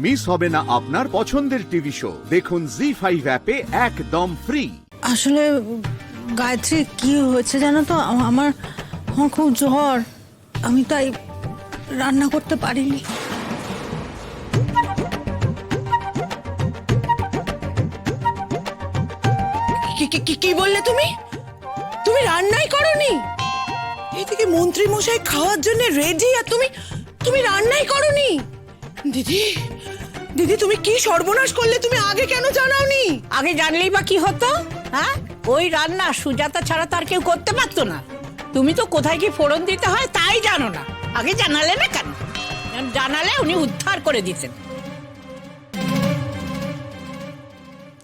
Miss হবে না আপনার পছন্দের টিভি শো। দেখুন জি5 অ্যাপে একদম ফ্রি। আসলে গায়ত্রী কি হয়েছে জানো তো, আমার আমার খুব জ্বর, আমি তাই রান্না করতে পারিনি। কি বললে তুমি? তুমি রান্নাই করোনি? এইদিকে মন্ত্রী মশাই খাওয়ার জন্য রেডি, আর তুমি রান্নাই করোনি? দিদি দিদি, তুমি কি সর্বনাশ করলে! তুমি আগে কেন জানাওনি? আগে জানলেই বা কি হতো? হ্যাঁ, ওই রান্না সুজাতা ছাড়া তার কেউ করতে পারতো না। তুমি তো কোথায় কি ফোড়ন দিতে হয় তাই জানো না, আগে জানালে না কেন? জানালে উনি উদ্ধার করে দিতেন।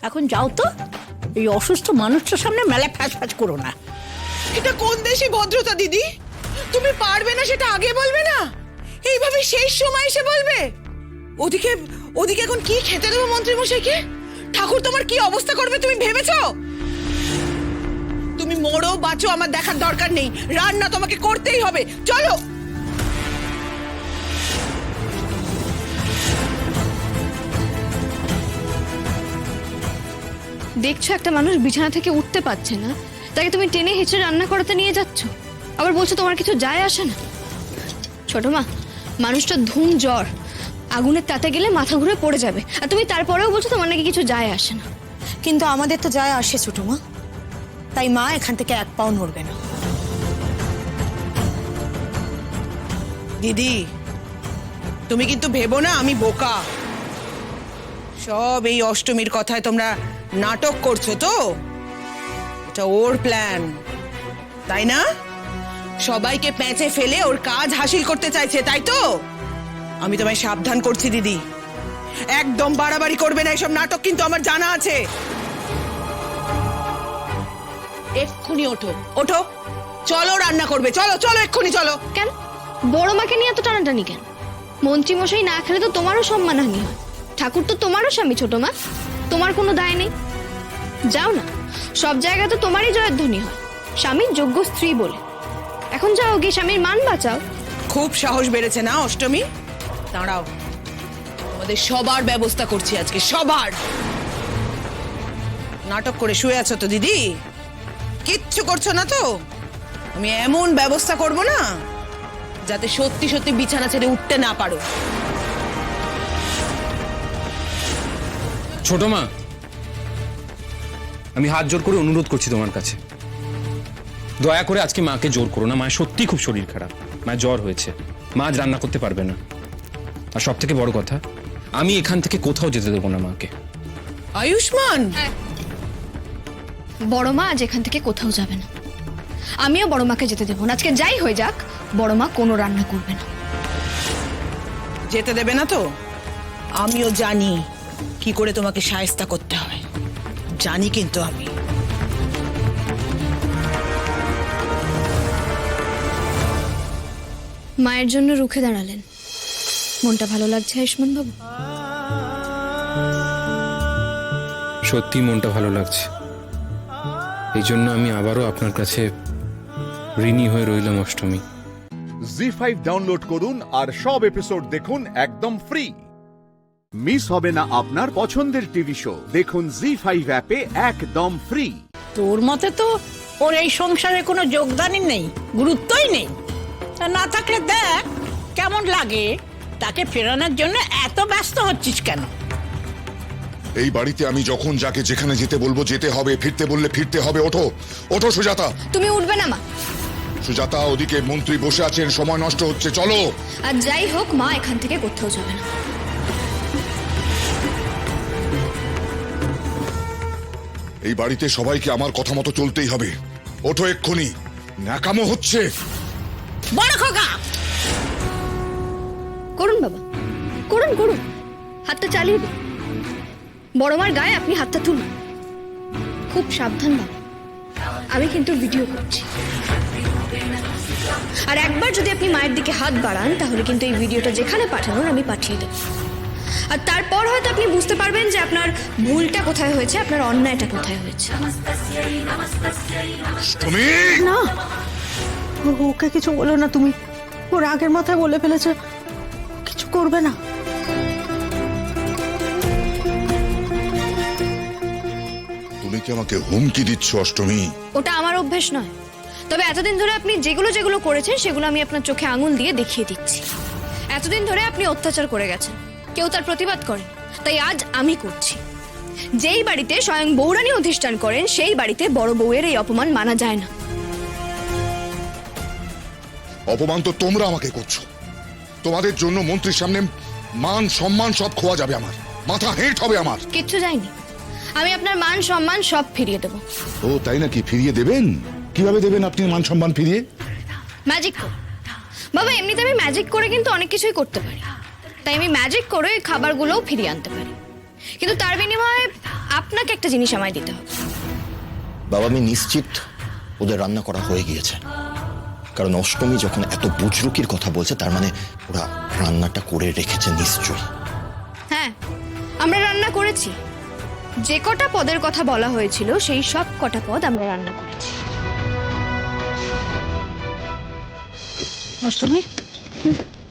এখন যাও তো, এই অসুস্থ মানুষটার সামনে মেলা ফ্যাচ ফ্যাচ করো না। এটা কোন দেশি ভদ্রতা দিদি? তুমি পারবে না সেটা আগে বলবে না, এইভাবে শেষ সময় এসে বলবে? ওদিকে ওদিকে এখন কি খেতে দেবো মন্ত্রী মশাইকে? ঠাকুর তোমার কি অবস্থা করবে তুমি ভেবেছো? তুমি মরো বাঁচো আমার দেখার দরকার নেই, রান্না তোমাকে করতেই হবে। চলো। দেখছো একটা মানুষ বিছানা থেকে উঠতে পারছে না, তাকে তুমি টেনে হেঁচড়ে রান্না করাতে নিয়ে যাচ্ছ, আবার বলছো তোমার কিছু যায় আসে না। ছোট মা, মানুষটা ধুম জ্বর, আগুনের তাতে গেলে মাথা ঘুরে পড়ে যাবে, আর তুমি তারপরেও বলছো তোমার নাকি কিছু যায় আসে না। কিন্তু আমাদের তো যায় আসে ছোট মা, তাই মা এখান থেকে এক পাও নড়বে না। দিদি, তুমি কিন্তু ভেবো না আমি বোকা। সব এই অষ্টমীর কথায় তোমরা নাটক করছো তো? এটা ওর প্ল্যান, তাই না? সবাইকে প্যাঁচে ফেলে ওর কাজ হাসিল করতে চাইছে, তাই তো? আমি তোমায় সাবধান করছি দিদি, একদম বাড়াবাড়ি করবে না, এসব নাটক কিন্তু আমার জানা আছে। এক্ষুনি ওঠো, ওঠো, চলো রান্না করবে, চলো চলো এক্ষুনি চলো। কেন বড় মাকে নিয়ে এত টানাটানি কেন? মন্ত্রী মশাই না খেলে তো তোমারও সম্মানহানি হয়। ঠাকুর তো তোমারও স্বামী ছোট মা, তোমার কোনো দায় নেই। যাও না, সব জায়গায় তো তোমারই জয়ধ্বনি হয় স্বামীর যোগ্য স্ত্রী বলে। এখন যাও গিয়ে স্বামীর মান বাঁচাও। খুব সাহস বেড়েছে না অষ্টমী? দাঁড়াও, আমাদের সবার ব্যবস্থা করছি আজকে, সবার। নাটক করে শুয়ে আছো তো দিদি? কিচ্ছু করছো না তো? আমি এমন ব্যবস্থা করব না যাতে সত্যি সত্যি বিছানা ছেড়ে উঠতে না পারো। ছোট মা, আমি হাত জোর করে অনুরোধ করছি তোমার কাছে, দয়া করে আজকে মাকে জোর করো না। মায়ের সত্যি খুব শরীর খারাপ, মায়ের জ্বর হয়েছে, মা আজ রান্না করতে পারবে না। আর সব থেকে বড় কথা, আমি এখান থেকে কোথাও যেতে দেবো না মাকে। আয়ুষ্মান, বড় মা আজ এখান থেকে কোথাও যাবে না, আমিও বড় মাকে যেতে দেবো না। আজকে যাই হয়ে যাক, বড় মা কোনো রান্না করবে না। যেতে দেবে না তো? আমিও জানি কি করে তোমাকে শায়েস্তা করতে হয়, জানি কিন্তু আমি। মায়ের জন্য রুখে দাঁড়ালেন, মনটা ভালো লাগছে আয়ুষ্মান বাবু? সত্যি মনটা ভালো লাগছে, এই জন্য আমি আবারও আপনার কাছে ঋণী হয়ে রইলাম অষ্টমী। জি5 ডাউনলোড করুন আর সব এপিসোড দেখুন একদম ফ্রি। মিস হবে না আপনার পছন্দের টিভি শো। দেখুন জি5 অ্যাপে একদম ফ্রি। তোর মতে তো ওর এই সংসারে কোনো যোগদানই নেই, গুরুত্বই নেই। তা না থাকলে দেখ কেমন লাগে। তাকে ফেরানোর জন্য এত ব্যস্ত হচ্ছিস কেন? এই বাড়িতে আমি যখন যাকে যেখানে যেতে বলবো যেতে হবে, ফিরতে বললে ফিরতে হবে। ওঠো ওঠো সুজাতা। তুমি উঠবে না মা? সুজাতা, ওদিকে মন্ত্রী বসে আছেন, সময় নষ্ট হচ্ছে, চলো। আর যাই হোক, মা এখান থেকে কোথাও যাবে না। এই বাড়িতে সবাইকে আমার কথা মতো চলতেই হবে। ওঠো এক্ষুনি, ন্যাকামো হচ্ছে। বড় খোকা, করুন বাবা, করুন করুন, হাতটা চালিয়ে দিন। বড় মার গায়ে আপনি হাতটা তুলুন, খুব সাবধান বাবা, আমি কিন্তু ভিডিও করছি। আর একবার যদি আপনি মায়ের দিকে হাত বাড়ান তাহলে কিন্তু এই ভিডিওটা যেখানে পাঠানোর আমি পাঠিয়ে দেব। আর তারপর হয়তো আপনি বুঝতে পারবেন যে আপনার ভুলটা কোথায় হয়েছে, আপনার অন্যায়টা কোথায় হয়েছে। তুমি না, ওকে কিছু বলো না তুমি, ওর আগের মাথায় বলে ফেলেছে, কিছু করবে না। কি আমাকে হুমকি দিচ্ছ অষ্টমী? ওটা আমার অভ্যেস নয়, তবে এতদিন ধরে আপনি যেগুলো যেগুলো করেছেন সেগুলো আমি আপনার চোখে আঙুল দিয়ে দেখিয়ে দিচ্ছি। এতদিন ধরে আপনি অত্যাচার করে গেছেন, কেউ তার প্রতিবাদ করেন, তাই আজ আমি করছি। যেই বাড়িতে স্বয়ং বৌরানী অধিষ্ঠান করেন সেই বাড়িতে বড় বউয়ের এই অপমান মানা যায় না। অপমান তো তোমরা আমাকে করছো। তোমাদের জন্য মন্ত্রীর সামনে মান সম্মান সব খোয়া যাবে, আমার মাথা হেঁট হবে আমার। কিচ্ছু যায়নি, আমি আপনার মান সম্মান সব ফিরিয়ে দেবো। ও তাই নাকি? ফিরিয়ে দেবেন? কিভাবে দেবেন আপনি মান সম্মান ফিরিয়ে? ম্যাজিক করে বাবা, এমনিতে আমি ম্যাজিক করে কিন্তু অনেক কিছুই করতে পারি, তাই আমি ম্যাজিক করে এই খাবারগুলোও ফিরিয়ে আনতে পারি, কিন্তু তার বিনিময়ে আপনাকে একটা জিনিস আমায় দিতে হবে। বাবা, আমি নিশ্চিত ওদের রান্না করা হয়ে গিয়েছে, কারণ অষ্টমী যখন এত বুজরুকির কথা বলছে তার মানে ওরা রান্নাটা করে রেখেছে নিশ্চয়ই। হ্যাঁ, আমরা রান্না করেছি। যে কটা পদের কথা বলা হয়েছিল সেই সব কটা পদ আমরা রান্না করেছি। অষ্টমী,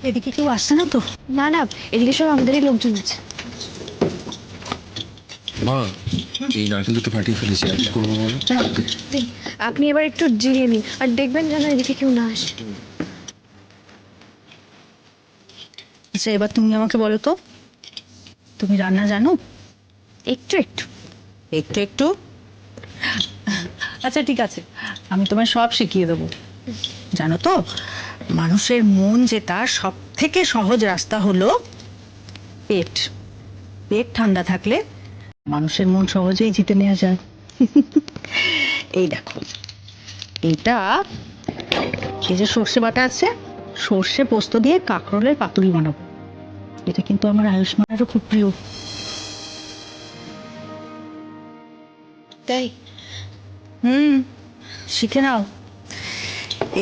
এদিকে কেউ আসছে না তো? না না, এদিকে সব আমাদেরই লোকজন আছে। মা, এই নারকেল দুটো ফাটিয়ে ফেলেছি, আর কি করবো বলো? দিন, আপনি এবার একটু জিরিয়ে নিন, আর দেখবেন যেন এদিকে কেউ না আসে। আচ্ছা, এবার তুমি আমাকে বলো তো, তুমি রান্না জানো? একটু একটু। একটু একটু? আচ্ছা ঠিক আছে, আমি তোমায় সব শিখিয়ে দেবো। জানো তো, মানুষের মন জেতার সব থেকে সহজ রাস্তা হলো পেট। পেট ঠান্ডা থাকলে মানুষের মন সহজেই জিতে নেওয়া যায়। এই দেখো, এইটা, এই যে সর্ষে বাটা আছে, সর্ষে পোস্ত দিয়ে কাঁকরোলের পাতুরি বানাবো। এটা কিন্তু আমার আয়ুষ্মানেরও খুব প্রিয়। তাই? শিখে নাও,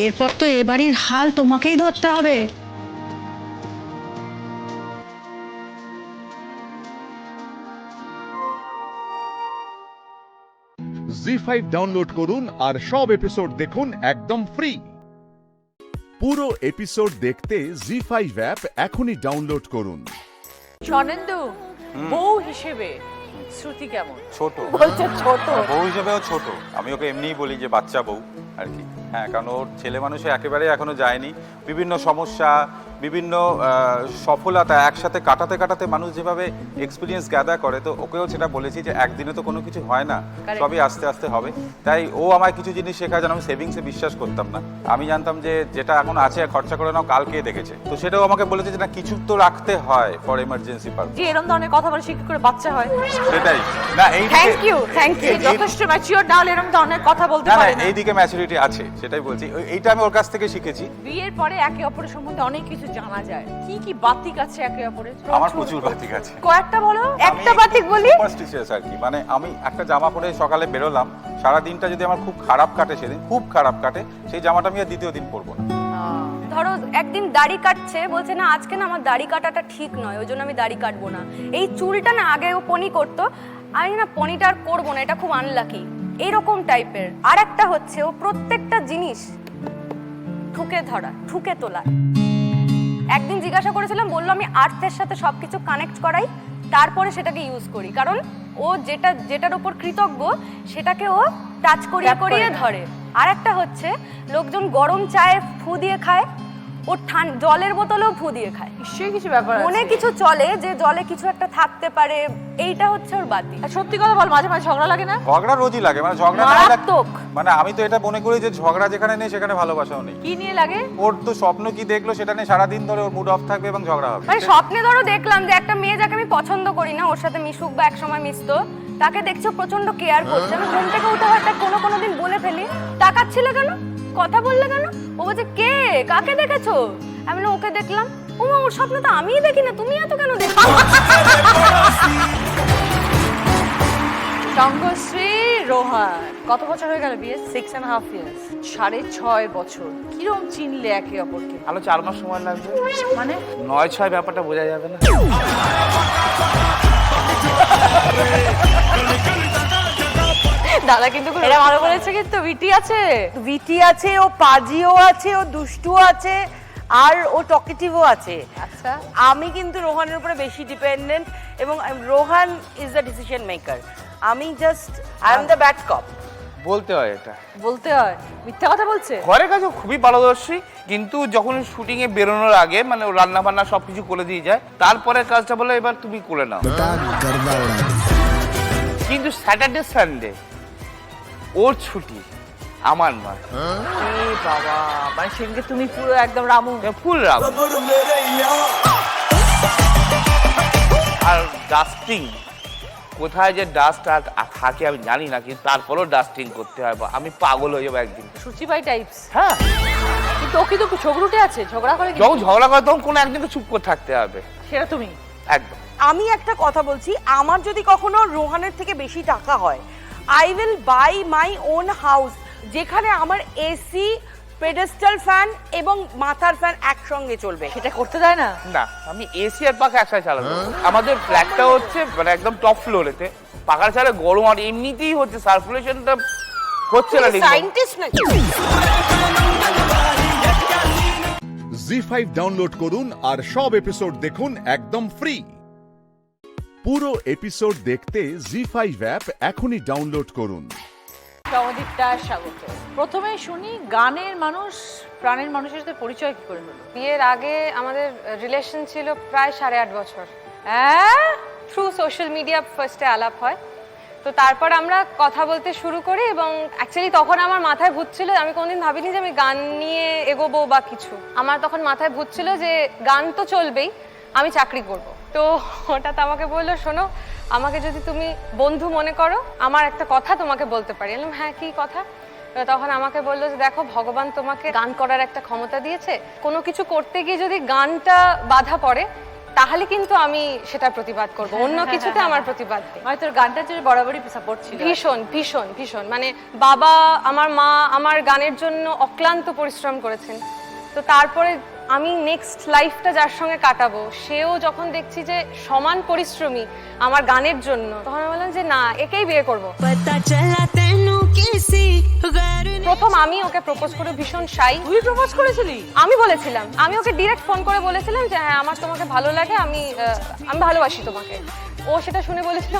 এরপর তো এ বাড়ির হাল তোমাকেই ধরতে হবে। জি5 ডাউনলোড করুন আর সব এপিসোড দেখুন একদম ফ্রি। পুরো এপিসোড দেখতে জি5 অ্যাপ এখনই ডাউনলোড করুন। স্বর্ণেন্দু, বউ হিসেবে শ্রুতি কেমন? ছোট বলছে ছোট। বউ হিসেবেও ছোট। আমি ওকে এমনিই বলি যে বাচ্চা বউ আর কি। হ্যাঁ, কারণ ওর ছেলে মানুষে একেবারে এখনো যায়নি। বিভিন্ন সমস্যা, বিভিন্ন সফলতা একসাথে কাটাতে কাটাতে মানুষ যেভাবে এক্সপিরিয়েন্স গ্যাদার করে, তো ওকেও সেটা বলেছি যে একদিনে তো কোনো কিছু হয় না, সবই আস্তে আস্তে হবে। তাই ও আমায় কিছু জিনিস শেখায় যেন আমি সেভিংসে বিশ্বাস করতাম না। আমি জানতাম যে যেটা এখন আছে খরচা করে নাও, কালকে দেখেছে। তো সেটাও আমাকে বলেছে যে না, কিছু তো রাখতে হয় ফর এমার্জেন্সি পারপাস। যে এরকম ধরনের কথা বলে শিক্ষা করে বাচ্চা হয়। সেটাই না, এই থ্যাংক ইউ যথেষ্ট ম্যাচিওর না হলে এরকম ধরনের কথা বলতে না না, পারে না। এইদিকে ম্যাচুরিটি আছে, সেটাই বলছি। এইটা আমি ওর কাছ থেকে শিখেছি। বিয়ের পরে একে অপরের সম্বন্ধে অনেক কিছু জানা যায়। কি কি বাতিক আছে একে অপরের? আমার প্রচুর বাতিক আছে। কয়েকটা বলো, একটা বাতিক বলি। সুপারস্টিশিয়াস আর কি। মানে আমি একটা জামা পরে সকালে বেরোলাম, সারা দিনটা যদি আমার খুব খারাপ কাটে, সেদিন খুব খারাপ কাটে, সেই জামাটা আমি আর দ্বিতীয় দিন পরবো না। ধরো একদিন দাড়ি কাটছে, বলছে না আজকে না আমার দাড়ি কাটাটা ঠিক নয়, ওই জন্য আমি দাড়ি কাটবো না। এই চুলটা না আগে ও পনি করতো, আমি না পনিটা আর করবো না, এটা খুব আনলাকি, এইরকম টাইপের। আর একটা হচ্ছে ও প্রত্যেকটা জিনিস ঠুকে ধরা, ঠুকে তোলা। একদিন জিজ্ঞাসা করেছিলাম, বললো আমি আর্থের সাথে সবকিছু কানেক্ট করাই, তারপরে সেটাকে ইউজ করি, কারণ ও যেটার উপর কৃতজ্ঞ সেটাকে ও টাচ করিয়ে করিয়ে ধরে। আর একটা হচ্ছে, লোকজন গরম চায়ে ফু দিয়ে খায়, ও জলের বোতলেও ফু দিয়ে খায়। নিশ্চয়ই কিছু ব্যাপার আছে। মনে কিছু চলে যে জলে কিছু একটা থাকতে পারে, এইটা হচ্ছে ওর বাতি। আর সত্যি কথা বল, মাঝে মাঝে ঝগড়া লাগে না? ঝগড়া রোজই লাগে, মানে ঝগড়া না মারাত্মক। মানে আমি তো এটা মনে করি যে ঝগড়া যেখানে নেই সেখানে ভালোবাসাও নেই। কি নিয়ে লাগে? ওর তো স্বপ্ন কি দেখলো সেটা নিয়ে সারাদিন ধরে ওর মুড অফ থাকবে এবং ঝগড়া হবে। মানে স্বপ্নে ধরো দেখলাম যে একটা মেয়ে যাকে আমি পছন্দ করি না, ওর সাথে মিশুক বা একসময় মিশতো, তাকে দেখছো প্রচন্ড কেয়ার করছে, আমি ঘুম থেকে উঠে হয়তো কোনো দিন বলে ফেলি, তাকাচ্ছিলে কেন, কথা বললে কেন? ও বলছে কে, কাকে দেখেছো? আমি বললাম ওকে দেখলাম। ও ওর স্বপ্ন তো আমিই দেখি না, তুমি এত কেন দেখো? তঙ্গশ্রী রোহান, কত বছর হয়ে গেল বিয়ে? 6.5 years, 6.5 বছর। কিরম চিনলে একে অপরকে? আলো 4 মাস সময় লাগবে। মানে 9-6 ব্যাপারটা বোঝা যাবে না। দাদা কিন্তু এটা ভালো বলেছে, কিন্তু ভিটি আছে, ও পাজিও আছে, ও দুষ্টুও আছে, আর ও টকেটিভও আছে। আচ্ছা, আমি কিন্তু রোহানের উপরে বেশি ডিপেন্ডেন্ট, এবং Rohan is the decision maker. আমি just I am the bad cop. বলতে হয় এটা। বলতে হয়, মিথ্যা কথা বলছে। ঘরের কাছে খুবই পারদর্শী, কিন্তু যখন শুটিং এ বেরোনোর আগে মানে ও রান্না বান্না সবকিছু করে দিয়ে যায়, তারপরে কাজটা বলে এবার তুমি করে নাও। কিন্তু স্যাটারডে সানডে ওর ছুটি, আমার নয়। এ বাবা, মানে সেদিনকে তুমি পুরো একদম রামু। ফুল রাম। আর ডাস্টিং, কোথায় যে ডাস্ট আর থাকে আমি জানি না, কিন্তু তারপরেও ডাস্টিং করতে হয়। আমি পাগল হয়ে যাবো একদিন। সুচিবাই টাইপস। হ্যাঁ, কিন্তু ও কিন্তু ঝগড়ুটে আছে, ঝগড়া করে। যখন ঝগড়া করে তখন কোনো একদিন তো চুপ করে থাকতে হবে। সেটা তুমি একদম। আমি একটা কথা বলছি, আমার যদি কখনো রোহানের থেকে বেশি টাকা হয়, I will buy my own house, যেখানে আমার এসি, পেডেস্টাল ফ্যান এবং মাথার ফ্যান একসঙ্গে চলবে। সেটা করতে দেয় না। না, আমি এসি আর পাখা একসাথে চালাবো। আমাদের ফ্ল্যাটটা হচ্ছে মানে একদম টপ ফ্লোরেতে, পাখার চালে গরম আর এমনিতেই হচ্ছে, সার্কুলেশনটা হচ্ছে না। সায়েন্টিস্ট নাকি? জি5 ডাউনলোড করুন আর সব এপিসোড দেখুন একদম ফ্রি। পুরো এপিসোড দেখতে জি5 অ্যাপ এখনই ডাউনলোড করুন। সমাদীপটা স্বাগত। প্রথমে শুনি, গানের মানুষ, প্রাণের মানুষের সাথে পরিচয় কি করে হলো? বিয়ের আগে আমাদের রিলেশন ছিল প্রায় 8.5 বছর। হ্যাঁ, থ্রু সোশ্যাল মিডিয়া ফার্স্টে আলাপ হয়, তো তারপর আমরা কথা বলতে শুরু করি এবং অ্যাকচুয়ালি তখন আমার মাথায় ভূত ছিল, আমি কোনদিন ভাবিনি যে আমি গান নিয়ে এগোবো বা কিছু। আমার তখন মাথায় ভূত ছিল যে গান তো চলবেই, আমি চাকরি করব। তো হঠাৎ আমাকে বললো, শোনো, আমাকে যদি তুমি বন্ধু মনে করো, আমার একটা কথা তোমাকে বলতে পারি। বললাম, হ্যাঁ, কি কথা? তখন আমাকে বললো যে দেখো, ভগবান তোমাকে গান করার একটা ক্ষমতা দিয়েছে, কোনো কিছু করতে গিয়ে যদি গানটা বাধা পড়ে তাহলে কিন্তু আমি সেটা প্রতিবাদ করব, অন্য কিছুতে আমার প্রতিবাদ নেই। মানে তোর গানটার জন্য বরাবরই সাপোর্ট ছিল। ভীষণ ভীষণ ভীষণ, মানে বাবা, আমার মা আমার গানের জন্য অক্লান্ত পরিশ্রম করেছেন। তো তারপরে আমি নেক্সট লাইফটা যার সঙ্গে কাটাবো, সেও যখন দেখছি যে সমান পরিশ্রমী আমার গানের জন্য, তখন আমি বললাম যে না, একেই বিয়ে করব। প্রথম আমি ওকে প্রপোজ করে ভীষণ শাই। তুই প্রপোজ করেছিলি? আমি বলেছিলাম, আমি ওকে ডিরেক্ট ফোন করে বলেছিলাম যে হ্যাঁ, আমার তোমাকে ভালো লাগে, আমি ভালোবাসি তোমাকে। ও সেটা শুনে বলেছিল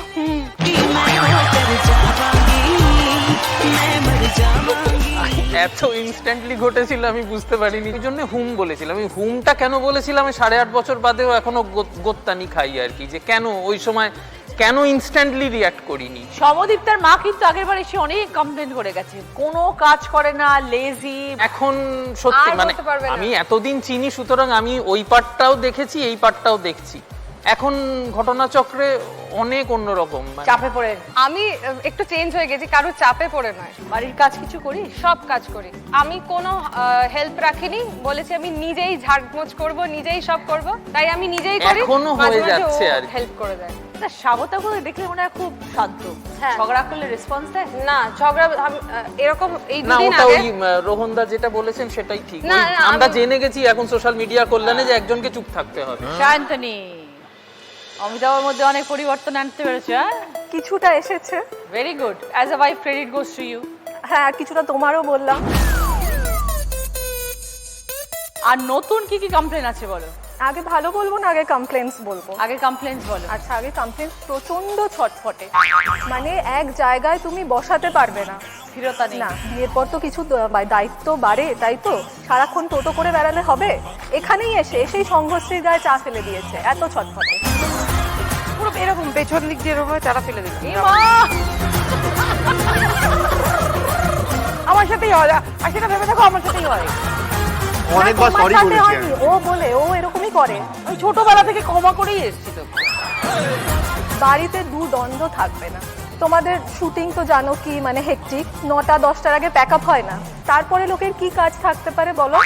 এত ইনস্ট্যান্টলি ঘটেছিল আমি বুঝতে পারিনি, ওই জন্য হুম বলেছিলাম। আমি হুমটা কেন বলেছিলাম, 8.5 বছর বাদেও এখনো গোত্তানি খাই আর কি, যে কেন ওই সময় কেন ইনস্ট্যান্টলি রিঅ্যাক্ট করিনি। সমদীপ্তার মা কিন্তু আগেরবার এসে অনেক কমপ্লেন করে গেছে, কোনো কাজ করে না, লেজি। এখন সত্যি আর মানে বলতে পারবে না। আমি এতদিন চিনি, সুতরাং আমি ওই পার্টটাও দেখেছি, এই পার্টটাও দেখছি। এখন ঘটনাচক্রে অনেক অন্যরকম, চাপে পড়ে। আমি একটু চেঞ্জ হয়ে গেছি, কারো চাপে পড়ে নয়। বাড়ির কাজ কিছু করি, সব কাজ করি, আমি কোনো হেল্প রাখিনি, বলেছি আমি নিজেই ঝাড়মোছ করব, নিজেই সব করব, তাই আমি নিজেই করি। এখনো হয়ে যাচ্ছে আর হেল্প করে দেয়। স্বাগতাকে দেখলে মনে হয় খুব শান্ত, ঝগড়া করলে রেসপন্স দেয় না। ঝগড়া এরকম এই না, দুদিন ওটা আগে ওই রোহনদা যেটা বলেছেন সেটাই ঠিক। না, আমরা জেনে গেছি এখন সোশ্যাল মিডিয়া কল্যাণে যে একজনকে চুপ থাকতে হবে। শান্তনি, অমিতাভের মধ্যে অনেক পরিবর্তন আনতে পেরেছে। কিছুটা এসেছে। Very good. As a wife, credit goes to you. হ্যাঁ, কিছুটা তোমারও বললাম। আর নতুন কি কি কমপ্লেন আছে বলো? আগে ভালো বলবো না আগে কমপ্লেন্টস বলবো? আগে কমপ্লেন্টস বলো। আচ্ছা, আগে কমপ্লেন্টস প্রচন্ড ছটফটে, মানে এক জায়গায় তুমি বসাতে পারবে না, স্থিরতা নেই। না, বিয়ের পর তো কিছু দায়িত্ব বাড়ে, তাই তো সারাক্ষণ টোটো করে বেড়ালে হবে? এখানেই এসেই সংঘর্ষের গায়ে চা ফেলে দিয়েছে, এত ছটফটে। পুরো এরকম পেছন দিক দিয়ে এরকম চাটা ফেলে দিল। আমার সাথেই হয়, আর সেটা ভেবে দেখো আমার সাথেই হয়। অনেকবার সরি বলেছি ও, বলে ও এরকমই করে। আমি ছোটবেলা থেকে ক্ষমা করেই এসেছি তো। বাড়িতে দ্বন্দ্ব থাকবে না। তোমাদের শুটিং তো জানো কি মানে হেকটিক, 9টা-10টার আগে প্যাক আপ হয় না, তারপরে লোকের কি কাজ থাকতে পারে বলো?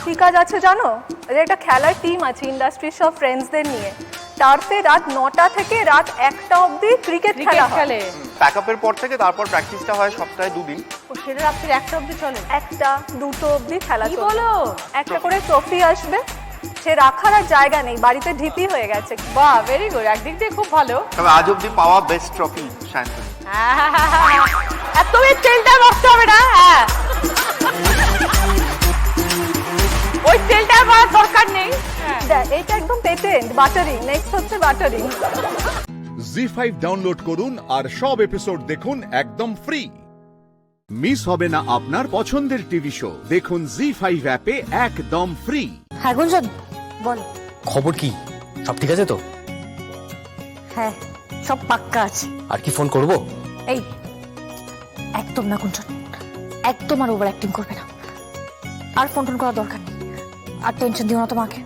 কি কাজ আছে জানো? একটা খেলার টিম আছে ইন্ডাস্ট্রির সব ফ্রেন্ডসদের নিয়ে, তারপরে রাত 9টা থেকে রাত 1টা অবধি ক্রিকেট খেলে। প্যাক আপের পর থেকে তারপর প্র্যাকটিসটা হয় সপ্তাহে 2 দিন। সেটা রাত্রি 1টা অবধি চলে? 1টা-2টো অবধি খেলা চলে। বলো? একটা করে ট্রফি আসবে, সে রাখার আর জায়গা নেই, বাড়িতে ঢিপি হয়ে গেছে। বাহ, ভেরি গুড। একদিক দিয়ে খুব ভালো। তবে আজ অবধি পাওয়া বেস্ট ট্রফি শান্তনি। এত তেলটা নষ্ট হবে না। হ্যাঁ, ওই তেলটা আমার দরকার নেই। এইটা একদম পেটেন্ট, বাটারিং। নেক্সট হচ্ছে বাটারিং। জি5 ডাউনলোড করুন আর সব এপিসোড দেখুন একদম ফ্রি। মিস হবে না আপনার পছন্দের টিভি শো, দেখুন জি5 অ্যাপে একদম ফ্রি। হ্যাঁ গুঞ্জন বল। খবর কি? সব ঠিক আছে তো? হ্যাঁ সব পাক্কা আছে। আর কি ফোন করব? এই একদম না গুঞ্জন, একদম আর ওভার অ্যাক্টিং করবে না। আর ফোন টোন করার দরকার নেই। আর টেনশন দিও না তোমাকে,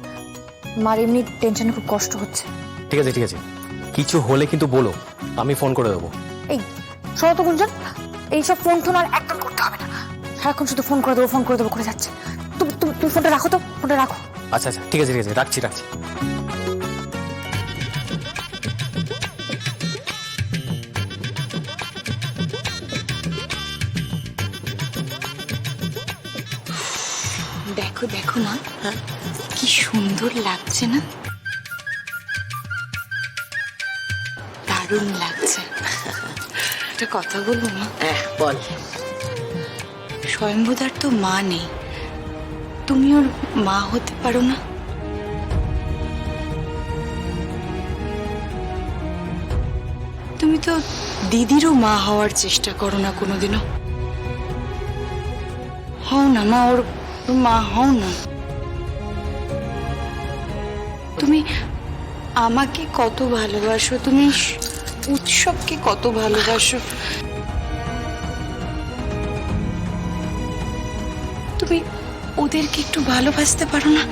মার এমনি টেনশনে খুব কষ্ট হচ্ছে। ঠিক আছে ঠিক আছে, কিছু হলে কিন্তু বলো, আমি ফোন করে দেবো। এই শোনো তো গুঞ্জন, এইসব ফোন টোন আর একদম করতে হবে না। সারাক্ষণ শুধু ফোন করে দেবো করে যাচ্ছে। তুমি ফোনটা রাখো তো, ফোনটা রাখো। আচ্ছা আচ্ছা ঠিক আছে রাখছি। দেখো দেখো মা, কি সুন্দর লাগছে না? দারুণ লাগছে। একটা কথা বলবো মা? বল। স্বয়ম্ভুদার তো মা নেই, তুমি ওর মা হতে পারো না? তুমি তো দিদিরও মা হওয়ার চেষ্টা করো না কোনোদিনও। হও না মা, ওর মা হও না। তুমি আমাকে কত ভালোবাসো, তুমি উৎসবকে কত ভালোবাসো, তুমি ওদেরকে একটু ভালোবাসতে পারো না?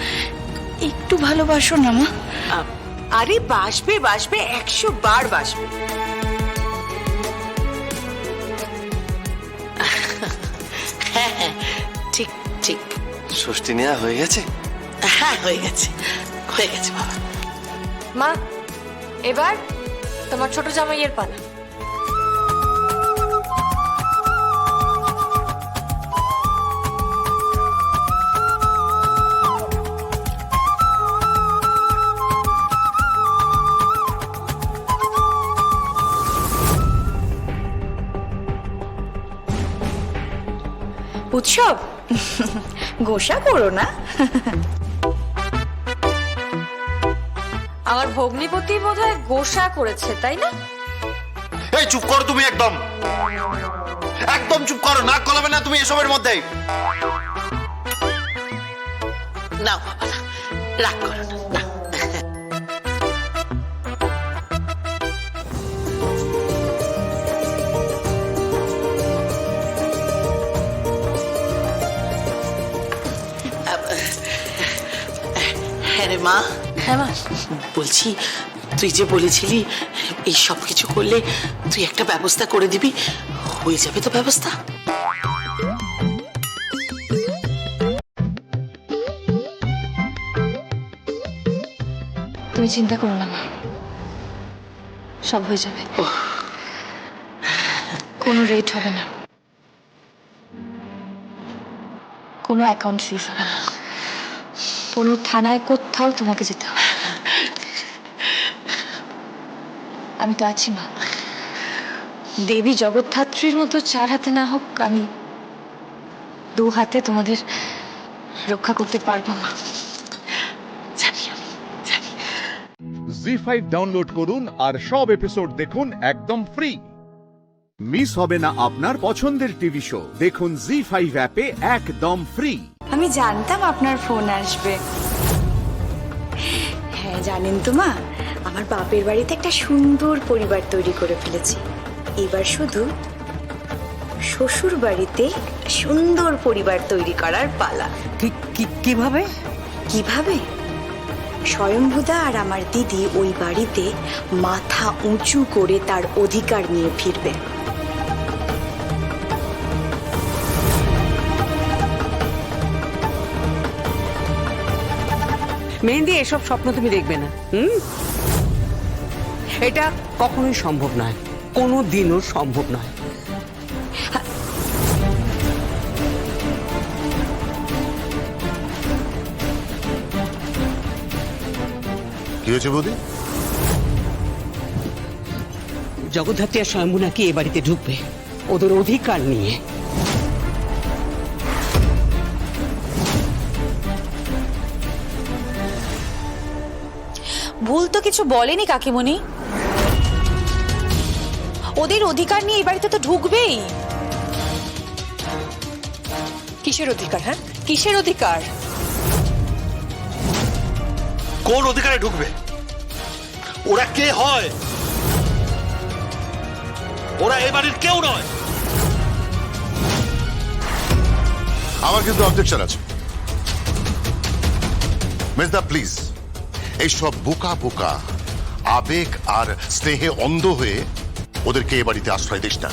একটু ভালোবাসো না মা। আরে বাসবে 100 বার বাসবে। হ্যাঁ ঠিক ঠিক। ষষ্ঠী নেওয়া হয়ে গেছে? হ্যাঁ হয়ে গেছে বাবা। মা এবার তোমার ছোট জামাইয়ের পালা। উৎসব গোসা করো না। আমার ভগ্নিপতি বোধহয় গোসা করেছে, তাই না? এই চুপ করো তুমি, একদম চুপ করো, নাক গলাবে না তুমি এসবের মধ্যে। না বাবা না, রাগ করো না। হ্যাঁ রে মা। হ্যাঁ মা। বলছি, তুই যে বলেছিলি এই সব কিছু করলে তুই একটা ব্যবস্থা করে দিবি, হয়ে যাবে তো ব্যবস্থা? তুমি চিন্তা করো না মা, সব হয়ে যাবে। কোনো রেট হবে না, কোনো অ্যাকাউন্ট ফিজ হবে না, কোনো থানায় কোথাও তোমাকে যেতে হবে। আমি তো আছি মা। দেবী জগদ্ধাত্রীর মতো 4 হাতে না হোক, আমি 2 হাতে তোমাদের রক্ষা করতে পারবো মা। জি5 ডাউনলোড করুন আর সব এপিসোড দেখুন একদম ফ্রি। মিস হবে না আপনার পছন্দের টিভি শো, দেখুন জি5 অ্যাপে একদম ফ্রি। আমি জানতাম আপনার ফোন আসবে। হ্যাঁ জানেন তো মা, আমার বাপের বাড়িতে একটা সুন্দর পরিবার তৈরি করে ফেলেছি। এবার শুধু শ্বশুর বাড়িতে সুন্দর পরিবার তৈরি করার পালা। কিভাবে? কিভাবে? স্বয়ম্ভুদা আর আমার দিদি ওই বাড়িতে মাথা উঁচু করে তার অধিকার নিয়ে ফিরবে। মেহেন্দি, এসব স্বপ্ন তুমি দেখবে না। এটা কখনোই সম্ভব নয়, কোনো দিনও সম্ভব নয়। কি হয়েছে বৌদি? জগদ্ধাত্রী আর স্বয়ম্ভু নাকি এ বাড়িতে ঢুকবে ওদের অধিকার নিয়ে। ভুল তো কিছু বলেনি কাকিমণি। ওদের অধিকার নিয়ে এই বাড়িতে তো ঢুকবেই। কিসের অধিকার? হ্যাঁ, কিসের অধিকার? কোন অধিকারে ঢুকবে? ওরা কে হয়? ওরা এই বাড়ির কেউ নয়। আমার কিন্তু অবজেকশন আছে। মেজদা প্লিজ, এইসব বোকা বোকা আবেগ আর স্নেহে অন্ধ হয়ে ওদেরকে এ বাড়িতে আশ্রয় দিস না।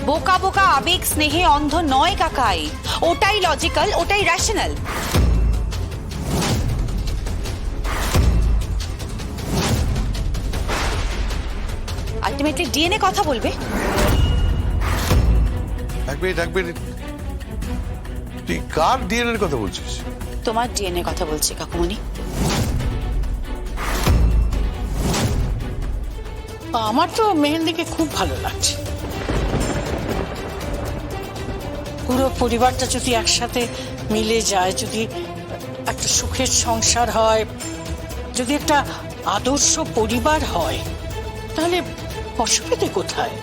বোকা বোকা আবেগ স্নেহে অন্ধ নয় কাকাই, ওটাই লজিক্যাল, ওটাই রেশনাল। আলটিমেটলি ডিএনএ কথা বলবে। এক মিনিট, তুই কার ডিএনএর কথা বলছিস? তোমার ডিএনএ কথা বলছি কাকুমণি। আমার তো মেহেন্দিকে খুব ভালো লাগছে। পুরো পরিবারটা যদি একসাথে মিলে যায়, যদি একটা সুখের সংসার হয়, যদি একটা আদর্শ পরিবার হয়, তাহলে অসুবিধে কোথায়?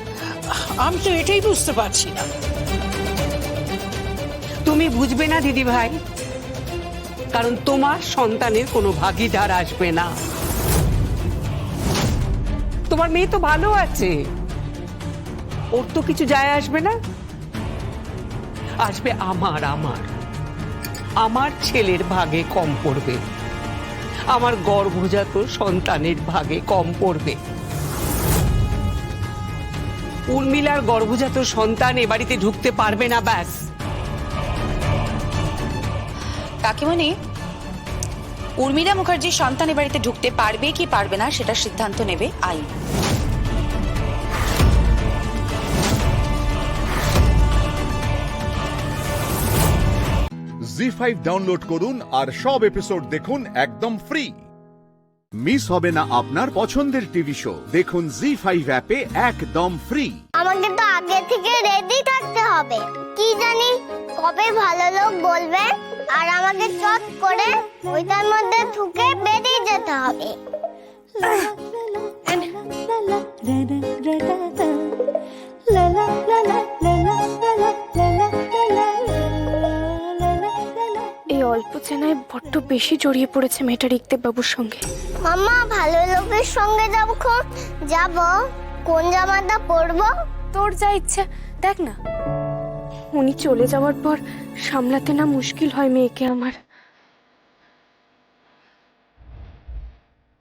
আমি তো এটাই বুঝতে পারছি না। তুমি বুঝবে না দিদি ভাই, কারণ তোমার সন্তানের কোনো ভাগিদার আসবে না। তোমার মেয়ে তো ভালো আছে, ওর তো কিছু যায় আসবে না। আসবে আমার ছেলের ভাগে কম পড়বে, আমার গর্ভজাত সন্তানের ভাগে কম পড়বে। উর্মিলার গর্ভজাত সন্তান এ বাড়িতে ঢুকতে পারবে না, ব্যাস। কাকিমণি, উর্মিলা মুখার্জির সন্তান এ বাড়িতে ঢুকতে পারবে কি পারবে না সেটা সিদ্ধান্ত নেবে আইন। জি5 ডাউনলোড করুন আর সব এপিসোড দেখুন একদম ফ্রি। মিস হবে না আপনার পছন্দের টিভি শো, দেখুন জি5 অ্যাপে একদম ফ্রি। আমাকে তো আগে থেকে রেডি থাকতে হবে, কি জানি কবে ভালো লোক বলবে, আর আমাকে চট করে ওইটার মধ্যে ঢুকে বেরিয়ে যেতে হবে। এই অল্প চেনায় বড্ড বেশি জড়িয়ে পড়েছে মেয়েটা ঋক্দেব বাবুর সঙ্গে। মামা, ভালো লোকের সঙ্গে যাব, কোন জামাটা পরবো? তোর যা ইচ্ছে দেখ না। উনি চলে যাওয়ার পর সামলাতে না মুশকিল হয় মেয়েকে আমার।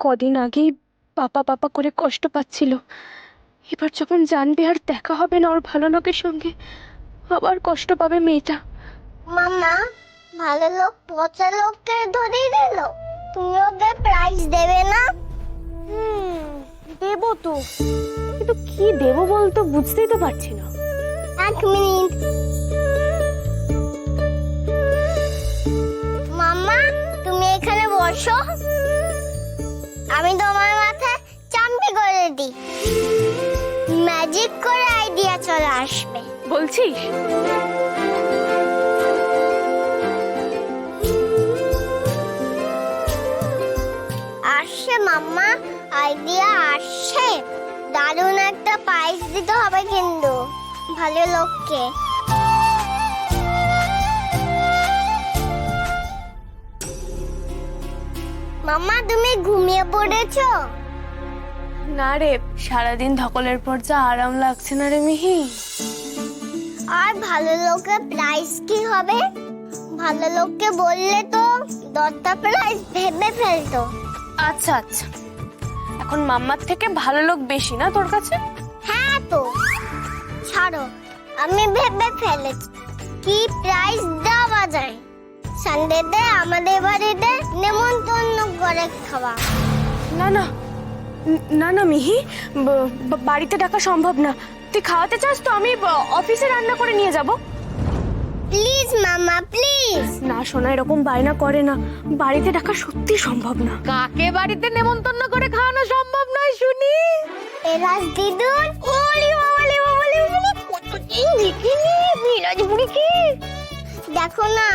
কদিন আগেই পাপা করে কষ্ট পাচ্ছিল, এবার যখন জানবে আর দেখা হবে না ওর ভালো লোকের সঙ্গে, আবার কষ্ট পাবে মেয়েটা। মামা, ভালো লোক পচা লোককে ধরিয়ে দিল, তুমি ওদের প্রাইজ দেবে না? দেবো তো, কিন্তু কি দেবো বলতো বুঝতেই তো পারছি না। এক মিনিট। মামা, তুমি এখানে বসো, আমি তোমার মাথায় চামড়ি করে দিই, ম্যাজিক করে আইডিয়া চলে আসবে। বলছিস? আসছে মাম্মা, আইডিয়া আসছে। দারুণ একটা প্রাইজ দিতে হবে কিন্তু ভালো লোককে। মাম্মা, তুমি ঘুমিয়ে পড়েছো? না রে, সারাদিন ধকলের পর যা আরাম লাগছে না রে মিহি। আর ভালো লোকের প্রাইজ কি হবে? ভালো লোককে বললে তো 10টা প্রাইজ ভেবে ফেলতো। আচ্ছা, এখন মাম্মার থেকে ভালো লোক বেশি না তোর কাছে? হ্যাঁ তো, ছাড়ো, আমি ভেবে ফেলেছি কি প্রাইজ দেওয়া যায়। সানডেতে আমাদের বাড়িতে নেমন্তন্ন করে খাওয়া। না মিহি, বাড়িতে ডাকা সম্ভব না। তুই খাওয়াতে চাস তো আমি অফিসে রান্না করে নিয়ে যাব। প্লিজ মামা, প্লিজ। না শোনা, এরকম বায়না করে না, বাড়িতে ডাকা সত্যি সম্ভব না। কাকে বাড়িতে নেমন্তন্ন করে খাওয়ানো সম্ভব নয় শুনি? এলাস দিদুন, ওলি বাবালে কতদিন দেখিনি বিরাজ বুড়িকে। দেখো না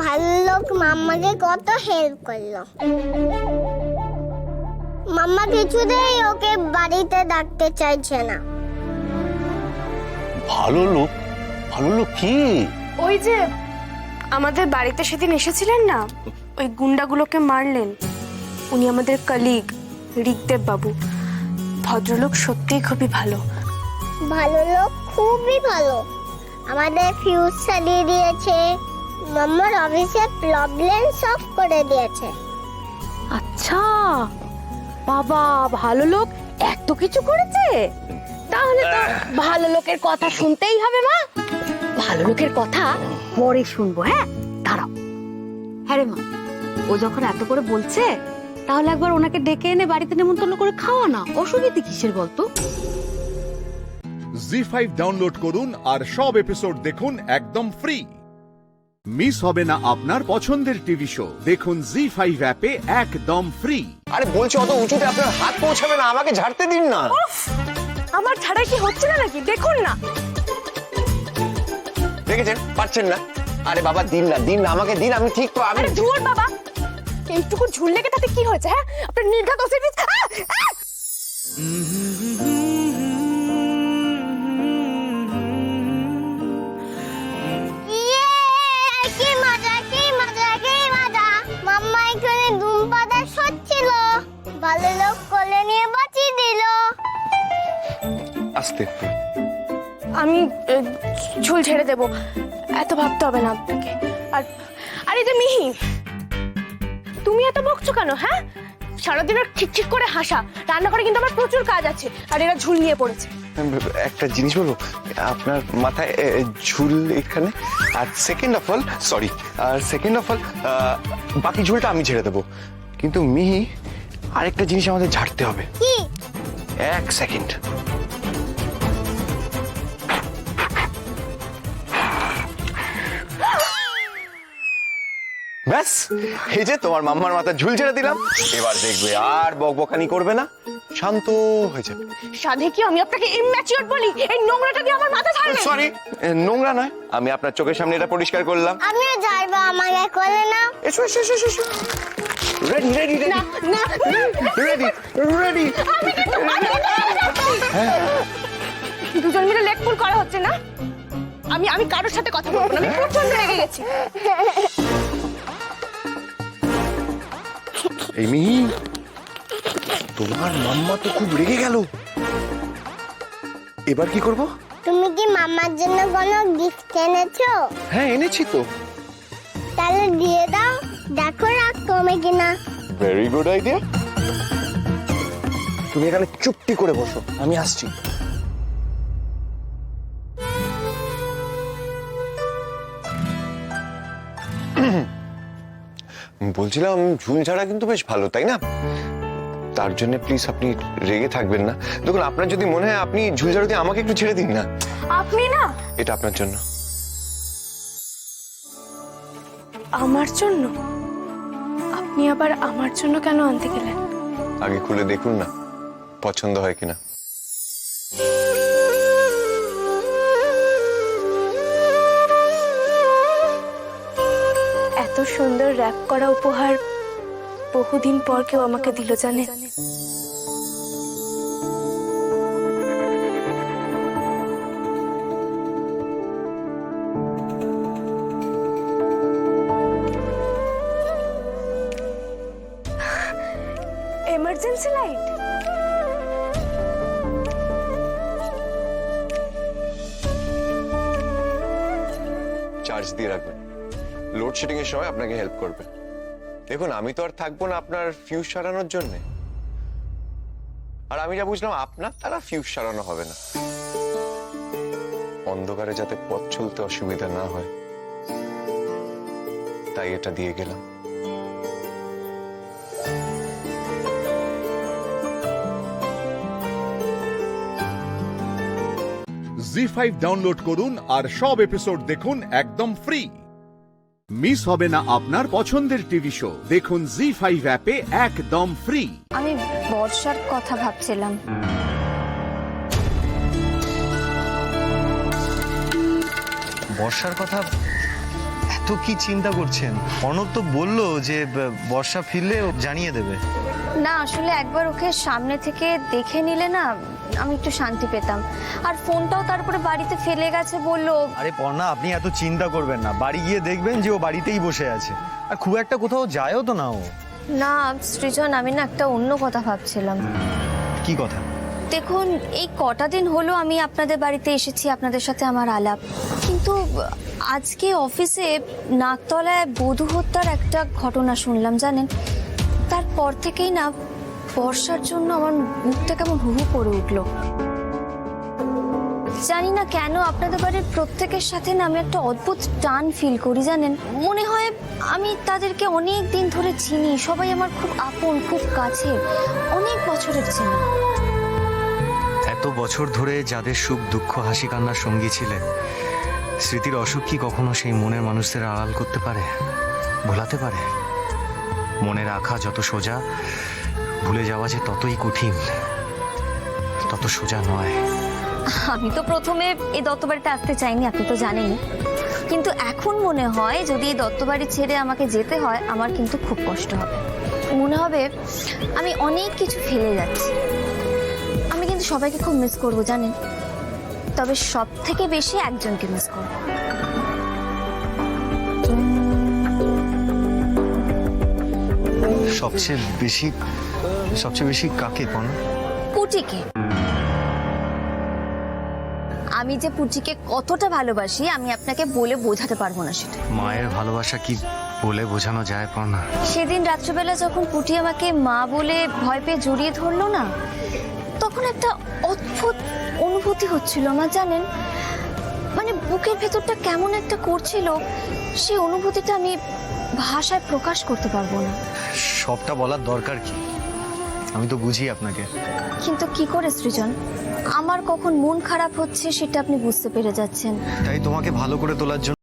ভাল্লুক মাম্মাকে কত হেল্প করলো। মাম্মা কিছুতেই ওকে বাড়িতে ডাকতে চাইছে না। ভালো লোক? ভালো লোক কি? ওই যে আমাদের বাড়িতে সেদিন এসেছিলেন না, ওই গুন্ডাগুলোকে মারলেন, উনি আমাদের কলিগ ঋগদেব বাবু। ভদ্রলোক সত্যিই খুবই ভালো। ভালো লোক, খুবই ভালো। আমাদের ফিউজ সারিয়ে দিয়েছে, মাম্মার অফিসের প্রবলেম সলভ করে দিয়েছে। আচ্ছা বাবা, ভালো লোক এত কিছু করেছে? তাহলে তো ভালো লোকের কথা শুনতেই হবে মা। ভালো লোকের কথা পরে শুনবো। হ্যাঁ দাঁড়াও। হ্যাঁ রে মা, ও যখন এত করে বলছে তাহলে একবার ওনাকে ডেকে এনে বাড়িতে নেমন্তন্ন করে খাওয়া না, অসুবিধে কিসের বলতো? জি5 ডাউনলোড করুন আর সব এপিসোড দেখুন একদম ফ্রি। মিস হবে না আপনার পছন্দের টিভি শো। দেখুন জি5 অ্যাপে একদম ফ্রি। আরে বলছি অত উঁচুতে আপনার হাত পৌঁছাবে না, আমাকে ঝাড়তে দিন না। আমার ছাড়া কি হচ্ছে না নাকি? দেখুন না। দেখেছেন পাচ্ছেন না? আরে বাবা দিন না, দিন না, আমাকে দিন, আমি ঠিক তো। আমি ধুর বাবা, এইটুকু ঝুল লেগে তাতে কি হয়েছে? হ্যাঁ আপনার নির্ঘাত অসিটিস। কি মজা, কি মজা, কি মজা। মাম্মা এখানে ধুম পাতা সচ্ছিল, ভালো লোক কোলে নিয়ে বাঁচিয়ে দিল। আস্তে। আমি ঝুল ছেড়ে দেব, এত ভাবতে হবে না আপনাকে। আর আরে যে মিহি, তুমি এত বকছো কেন? হ্যাঁ সারাদিন আর ঠিকঠিক করে হাসা। রান্না করে কিন্তু আমার প্রচুর কাজ আছে, আর এরা ঝুল নিয়ে পড়েছে। একটা জিনিস বলবো, আপনার মাথায় ঝুল এখানে, আর সেকেন্ড অফ অল সরি, আর সেকেন্ড অফ অল বাকি ঝুলটা আমি ঝেড়ে দেবো। কিন্তু মিহি, আরেকটা জিনিস আমাদের ঝাড়তে হবে। কি? 1 সেকেন্ড। ব্যাস, এই যে তোমার মাম্মার মাথা ঝুল ছেড়ে দিলাম। এবার দেখবে আর বকবকানি করবে না, শান্ত হয়ে যাবে। সাধে কি আমি আপনাকে ইম্যাচিওর বলি? এই নোংরাটা দিয়ে আমার মাথা ঝাড়লেন। সরি, নোংরা নয়, আমি আপনার চোখের সামনে এটা পরিষ্কার করলাম। আমিও যাইবো, আমাকে কোলে নাও। এসো এসো এসো এসো। Ready ready ready ready ready. দুজন মিলে লেগ পুল করা হচ্ছে না? আমি কারোর সাথে কথা বলবো না, আমি প্রচন্ড রেগে গেছি। এই মিহি, তোমার মাম্মা তো খুব রেগে গেল, এবার কি করব? তুমি কি মাম্মার জন্য কোনো গিফট এনেছো? হ্যাঁ এনেছি তো। তাহলে দিয়ে দাও, দেখো রাগ কমে কিনা। Very good idea. তুমি এখানে চুপটি করে বসো, আমি আসছি। বলছিলাম ঝুল ঝাড়া কিন্তু বেশ ভালো, তাই না? তার জন্য প্লিজ আপনি রেগে থাকবেন না। দেখুন আপনার যদি মনে হয় আপনি ঝুল ঝাড়ু দিয়ে আমাকে একটু ছেড়ে দিন না। আপনি না? এটা আপনার জন্য। আমার জন্য? আপনি আবার আমার জন্য কেন আনতে গেলেন? আগে খুলে দেখুন না, পছন্দ হয় কিনা। এত সুন্দর র‍্যাপ করা উপহার বহুদিন পর কেউ আমাকে দিল, জানে? Emergency light. চার্জ দিয়ে রাখবেন, লোডশেডিং এর সময় আপনাকে হেল্প করবে। দেখুন আমি তো আর থাকবো না আপনার ফিউজ সারানোর জন্য, আর আমি যা বুঝলাম আপনার দ্বারা ফিউজ সারানো হবে না। অন্ধকারে যাতে পথ চলতে অসুবিধা না হয় তাই এটা দিয়ে গেলাম। জি5 ডাউনলোড করুন আর সব এপিসোড দেখুন একদম ফ্রি। মিস হবে না আপনার পছন্দের টিভি শো। দেখুন জি5 অ্যাপে একদম ফ্রি। আমি বর্ষার কথা ভাবছিলাম। বর্ষার কথা এত কি চিন্তা করছেন? অর্ণব তো বললো যে বর্ষা ফিরলে জানিয়ে দেবে। না আসলে একবার ওকে সামনে থেকে দেখে নিলে না আমি একটু শান্তি পেতাম। আর ফোনটাও তারপরে বাড়িতে ফেলে গেছে বললো। আরে পর্ণা, আপনি এত চিন্তা করবেন না, বাড়ি গিয়ে দেখবেন যে ও বাড়িতেই বসে আছে, আর খুব একটা কোথাও যায়ও তো না ও। না সৃজন, আমি না একটা অন্য কথা ভাবছিলাম। কি কথা? দেখুন, এই কটা দিন হলো আমি আপনাদের বাড়িতে এসেছি, আপনাদের সাথে আমার আলাপ, কিন্তু আজকে অফিসে নাকতলায় বধূ হত্যার একটা ঘটনা শুনলাম জানেন। তারপর থেকেই না বর্ষার জন্য আমার বুকটা কেমন হু হু করে উঠলো। জানি না কেন আপনাদের বাড়ির প্রত্যেকের সাথে না আমি একটা অদ্ভুত টান ফিল করি জানেন। মনে হয় আমি তাদেরকে অনেক দিন ধরে চিনি, সবাই আমার খুব আপন, খুব কাছে, অনেক বছরের চিনি। এত বছর ধরে যাদের সুখ দুঃখ হাসি কান্নার সঙ্গী ছিলে, স্মৃতির অসুখ কি কখনো সেই মনের মানুষদের আড়াল করতে পারে, ভোলাতে পারে? মনে রাখা যত সোজা, ভুলে যাওয়া যে ততই কঠিন, তত সোজা নয়। আমি তো প্রথমে এই দত্তবাড়িতে আসতে চাইনি, আপনি তো জানেনই, কিন্তু এখন মনে হয় যদি এই দত্তবাড়ি ছেড়ে আমাকে যেতে হয় আমার কিন্তু খুব কষ্ট হবে। মনে হবে আমি অনেক কিছু ফেলে যাচ্ছি। আমি কিন্তু সবাইকে খুব মিস করব জানেন, তবে সব থেকে বেশি একজনকে মিস করব। সবচেয়ে বেশি কাকে? পর্ণা? পুটিকে। আমি যে পুটিকে কতটা ভালোবাসি আমি আপনাকে বলে বোঝাতে পারবো না সেটা। মায়ের ভালোবাসা কি বলে বোঝানো যায় পর্ণা? সেদিন রাত্রিবেলা যখন পুটি আমাকে মা বলে ভয় পেয়ে জড়িয়ে ধরলো না, তখন একটা অদ্ভুত অনুভূতি হচ্ছিল আমার জানেন। মানে বুকের ভেতরটা কেমন একটা করছিল, সেই অনুভূতিটা আমি ভাষায় প্রকাশ করতে পারবো না। সবটা বলার দরকার কি? আমি তো বুঝি আপনাকে। কিন্তু কি করে সৃজন, আমার কখন মন খারাপ হচ্ছে সেটা আপনি বুঝতে পেরে যাচ্ছেন। তাই তোমাকে ভালো করে তোলার জন্য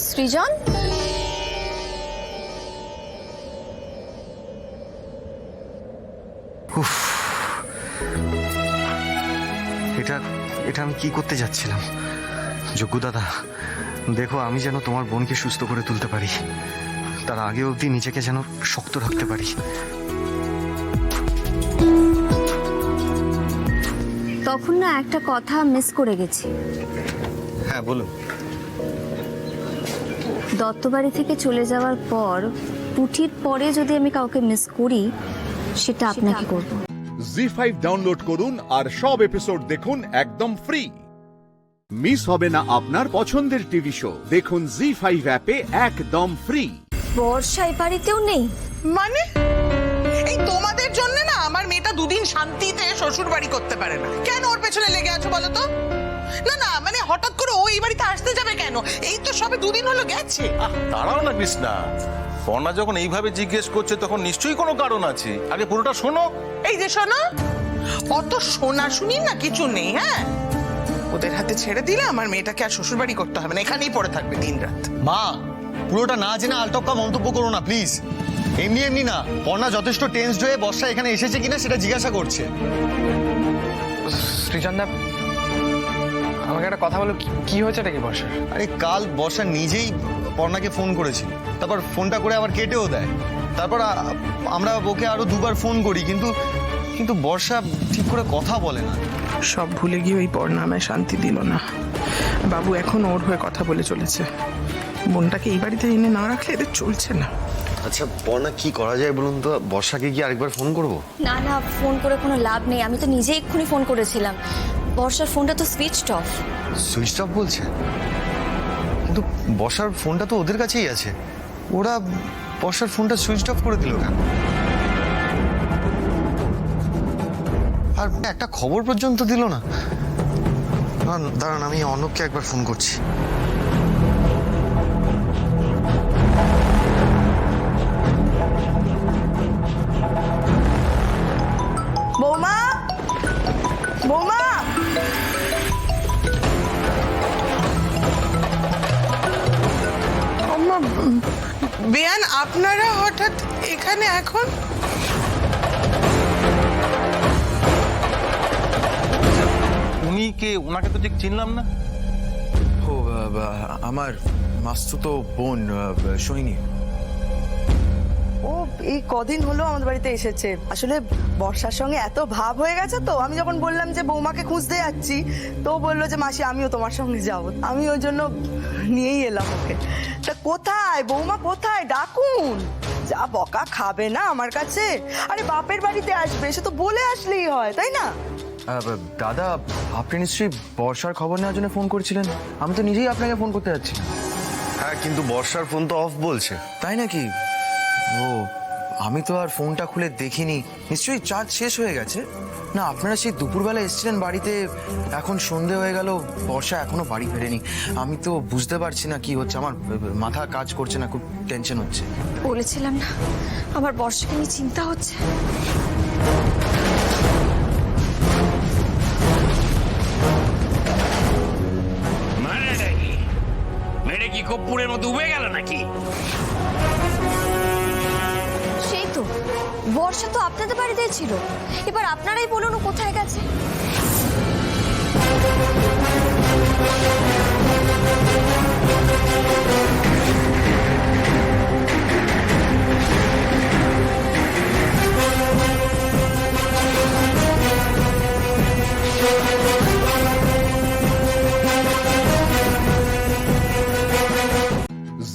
সৃজন, এটা আমি কি করতে যাচ্ছিলাম? যোগ্য দাদা, দেখো আমি যেন তোমার বোনকে সুস্থ করে তুলতে পারি, তার আগে অবধি নিজেকে যেন শক্ত রাখতে পারি। তখন না একটা কথা মিস করে গেছি। হ্যাঁ বলুন। দত্তবাড়ি থেকে চলে যাওয়ার পর পুঠির পরে যদি আমি কাউকে মিস করি সেটা আপনাকে করব। জি5 ডাউনলোড করুন আর সব এপিসোড দেখুন একদম ফ্রি। মিস হবে না আপনার পছন্দের টিভি শো, দেখুন জি5 অ্যাপে একদম ফ্রি। বর্ষা এই বাড়িতেও নেই মানে এই তোমাদের জন্য না আমার মেয়েটা দুদিন শান্তিতে শ্বশুর বাড়ি করতে পারে না। কেন ওর পেছনে লেগে আছো বলো তো? না না মানে হঠাৎ করে ও এই বাড়িতে আসতে যাবে কেন? এই তো সবে দুদিন হলো গেছে। দাঁড়াও না কৃষ্ণা, পর্ণা যখন এইভাবে জিজ্ঞেস করছে তখন নিশ্চয়ই কোনো কারণ আছে। আগে পুরোটা শোনো। এই যে শোনো, অত শোনা শুনি না কিছু নেই। হ্যাঁ, ওদের হাতে ছেড়ে দিলে আমার মেয়েটাকে আর শ্বশুর বাড়ি করতে হবে না, এখানেই পড়ে থাকবে দিন রাত। মা, পুরোটা না জেনে আলটপকা মন্তব্য করো না প্লিজ। এমনি না, পর্ণা যথেষ্ট টেন্সড হয়ে বর্ষা এখানে এসেছে কিনা সেটা জিজ্ঞাসা করছে। সৃজনদা, আমাকে একটা কথা বলো, কি হয়েছে নাকি বর্ষা? আরে কাল বর্ষা নিজেই পর্ণাকে ফোন করেছিল, তারপর ফোনটা করে আবার কেটেও দেয়। তারপর আমরা ওকে আরো দুবার ফোন করি, কিন্তু বর্ষা ঠিক করে কথা বলে না। সব ভুলে গিয়ে ওই পর্ণা আমায় শান্তি দিল না। বাবু এখন ওর হয়ে কথা বলে চলেছে। বোনটাকে এই বাড়িতে এনে না রাখলে এদের চলছে না। আচ্ছা পর্ণা, কি করা যায় বলুন তো? বর্ষাকে কি আরেকবার ফোন করবো? না না, ফোন করে কোনো লাভ নেই। আমি তো নিজে এক্ষুনি ফোন করেছিলাম, বর্ষার ফোনটা তো সুইচড অফ। সুইচ অফ বলছে? কিন্তু বর্ষার ফোনটা তো ওদের কাছেই আছে, ওরা বর্ষার ফোনটা সুইচ অফ করে দিল কেন? আর একটা খবর পর্যন্ত দিল না। দাঁড়ান, আমি অর্ণবকে একবার ফোন করছি। বৌমা, বৌমা, বেয়ান, আপনারা হঠাৎ এখানে এখন? উনি কে? ওনাকে তো ঠিক চিনলাম না। ও আমার মাস্তুতো বোন সোহিনী। ও এই কদিন হলো আমাদের বাড়িতে এসেছে। আসলে বর্ষার সঙ্গে এত ভাব হয়ে গেছে তো, আমি যখন বললাম যে বৌমাকে খুঁজতে যাচ্ছি, তো বললো যে মাসি আমিও তোমার সঙ্গে যাবো। আমি ওই জন্য নিয়েই এলাম ওকে। তা কোথায় বৌমা, কোথায়? ডাকুন। যা বকা খাবে না আমার কাছে। আরে বাপের বাড়িতে আসবে, সে তো বলে আসলেই হয়, তাই না? দাদা, আপনি নিশ্চয়ই বর্ষার খবর নেওয়ার জন্য ফোন করেছিলেন। আমি তো নিজেই আপনাকে ফোন করতে যাচ্ছি। হ্যাঁ, কিন্তু বর্ষার ফোন তো অফ বলছে। তাই নাকি? ও, আমি তো আর ফোনটা খুলে দেখিনি। নিশ্চয়ই চার্জ শেষ হয়ে গেছে। না, আপনারা সেই দুপুরবেলা এসেছিলেন বাড়িতে, এখন সন্ধে হয়ে গেল, বর্ষা এখনো বাড়ি ফেরেনি। আমি তো বুঝতে পারছি না কি হচ্ছে, আমার মাথা কাজ করছে না, খুব টেনশন হচ্ছে। বলেছিলাম না আমার বর্ষাকে নিয়ে চিন্তা হচ্ছে। মেরে কি কপ্পুরের মধ্যে উবে গেল নাকি? সেই তো, বর্ষা তো আপনাদের বাড়িতেই ছিল। এবার আপনারাই বলুন ও কোথায় গেছে।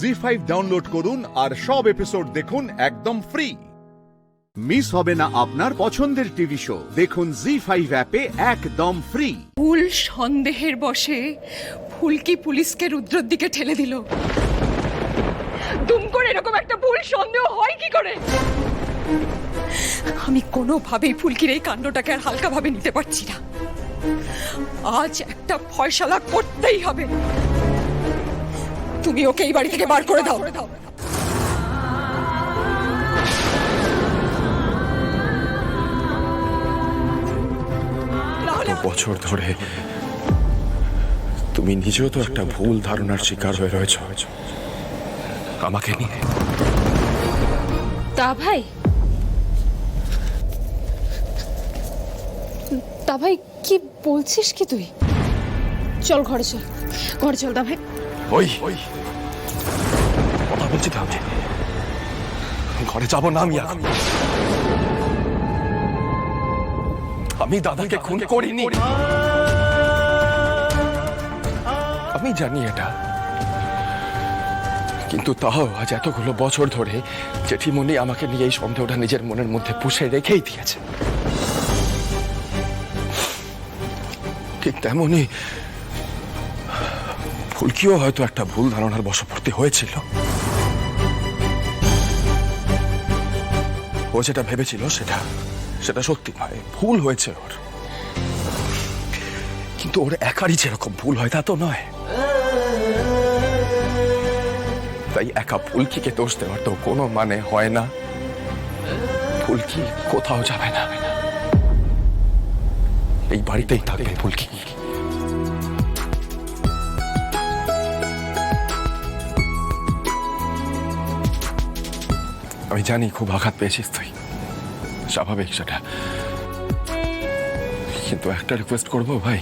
জি5 ডাউনলোড করুন আর সব এপিসোড দেখুন একদম ফ্রি। মিস হবে না আপনার পছন্দের টিভি শো, দেখুন জি5 অ্যাপে একদম ফ্রি। ভুল সন্দেহের বশে ফুলকি পুলিশকে রুদ্রর দিকে ঠেলে দিল। দুম করে এরকম একটা ভুল সন্দেহ হয় কি করে? আমি কোনোভাবেই ফুলকির এই কাণ্ডটাকে আর হালকাভাবে নিতে পারছি না। আজ একটা ফয়সালা করতেই হবে। তুমি ওকে এই বাড়ি থেকে বার করে দাও। বছর ধরে তুমি নিজেও তো একটা ভুল ধারণার শিকার হয়ে রয়েছ আমাকে নিয়ে। তা ভাই, কি বলছিস কি তুই? চল ঘরে চল, ঘরে চল দা ভাই। ওই কথা বলছি তো, ঘরে যাব না আমি দাদাকে খুন করিনি। আমি জানি এটা, কিন্তু তাও আজ এতগুলো বছর ধরে জেঠিমণি আমাকে নিয়ে এই সন্দেহটা নিজের মনের মধ্যে পুষে রেখেই দিয়েছে। ঠিক তেমনি ফুলকিও হয়তো একটা ভুল ধারণার বশবর্তী হয়েছিল। ও যেটা ভেবেছিল সেটা সত্যি নয়, ভুল হয়েছে ওর। কিন্তু ওর একারই যেরকম ভুল হয় তা তো নয়। তাই একা ফুলকিকে দোষ দেওয়ার তো কোনো মানে হয় না। ফুলকি কোথাও যাবে না, এই বাড়িতেই থাকবে ফুলকি। আমি জানি খুব আঘাত পেয়েছিস তুই, স্বাভাবিক সেটা, কিন্তু একটা রিকোয়েস্ট করবো ভাই,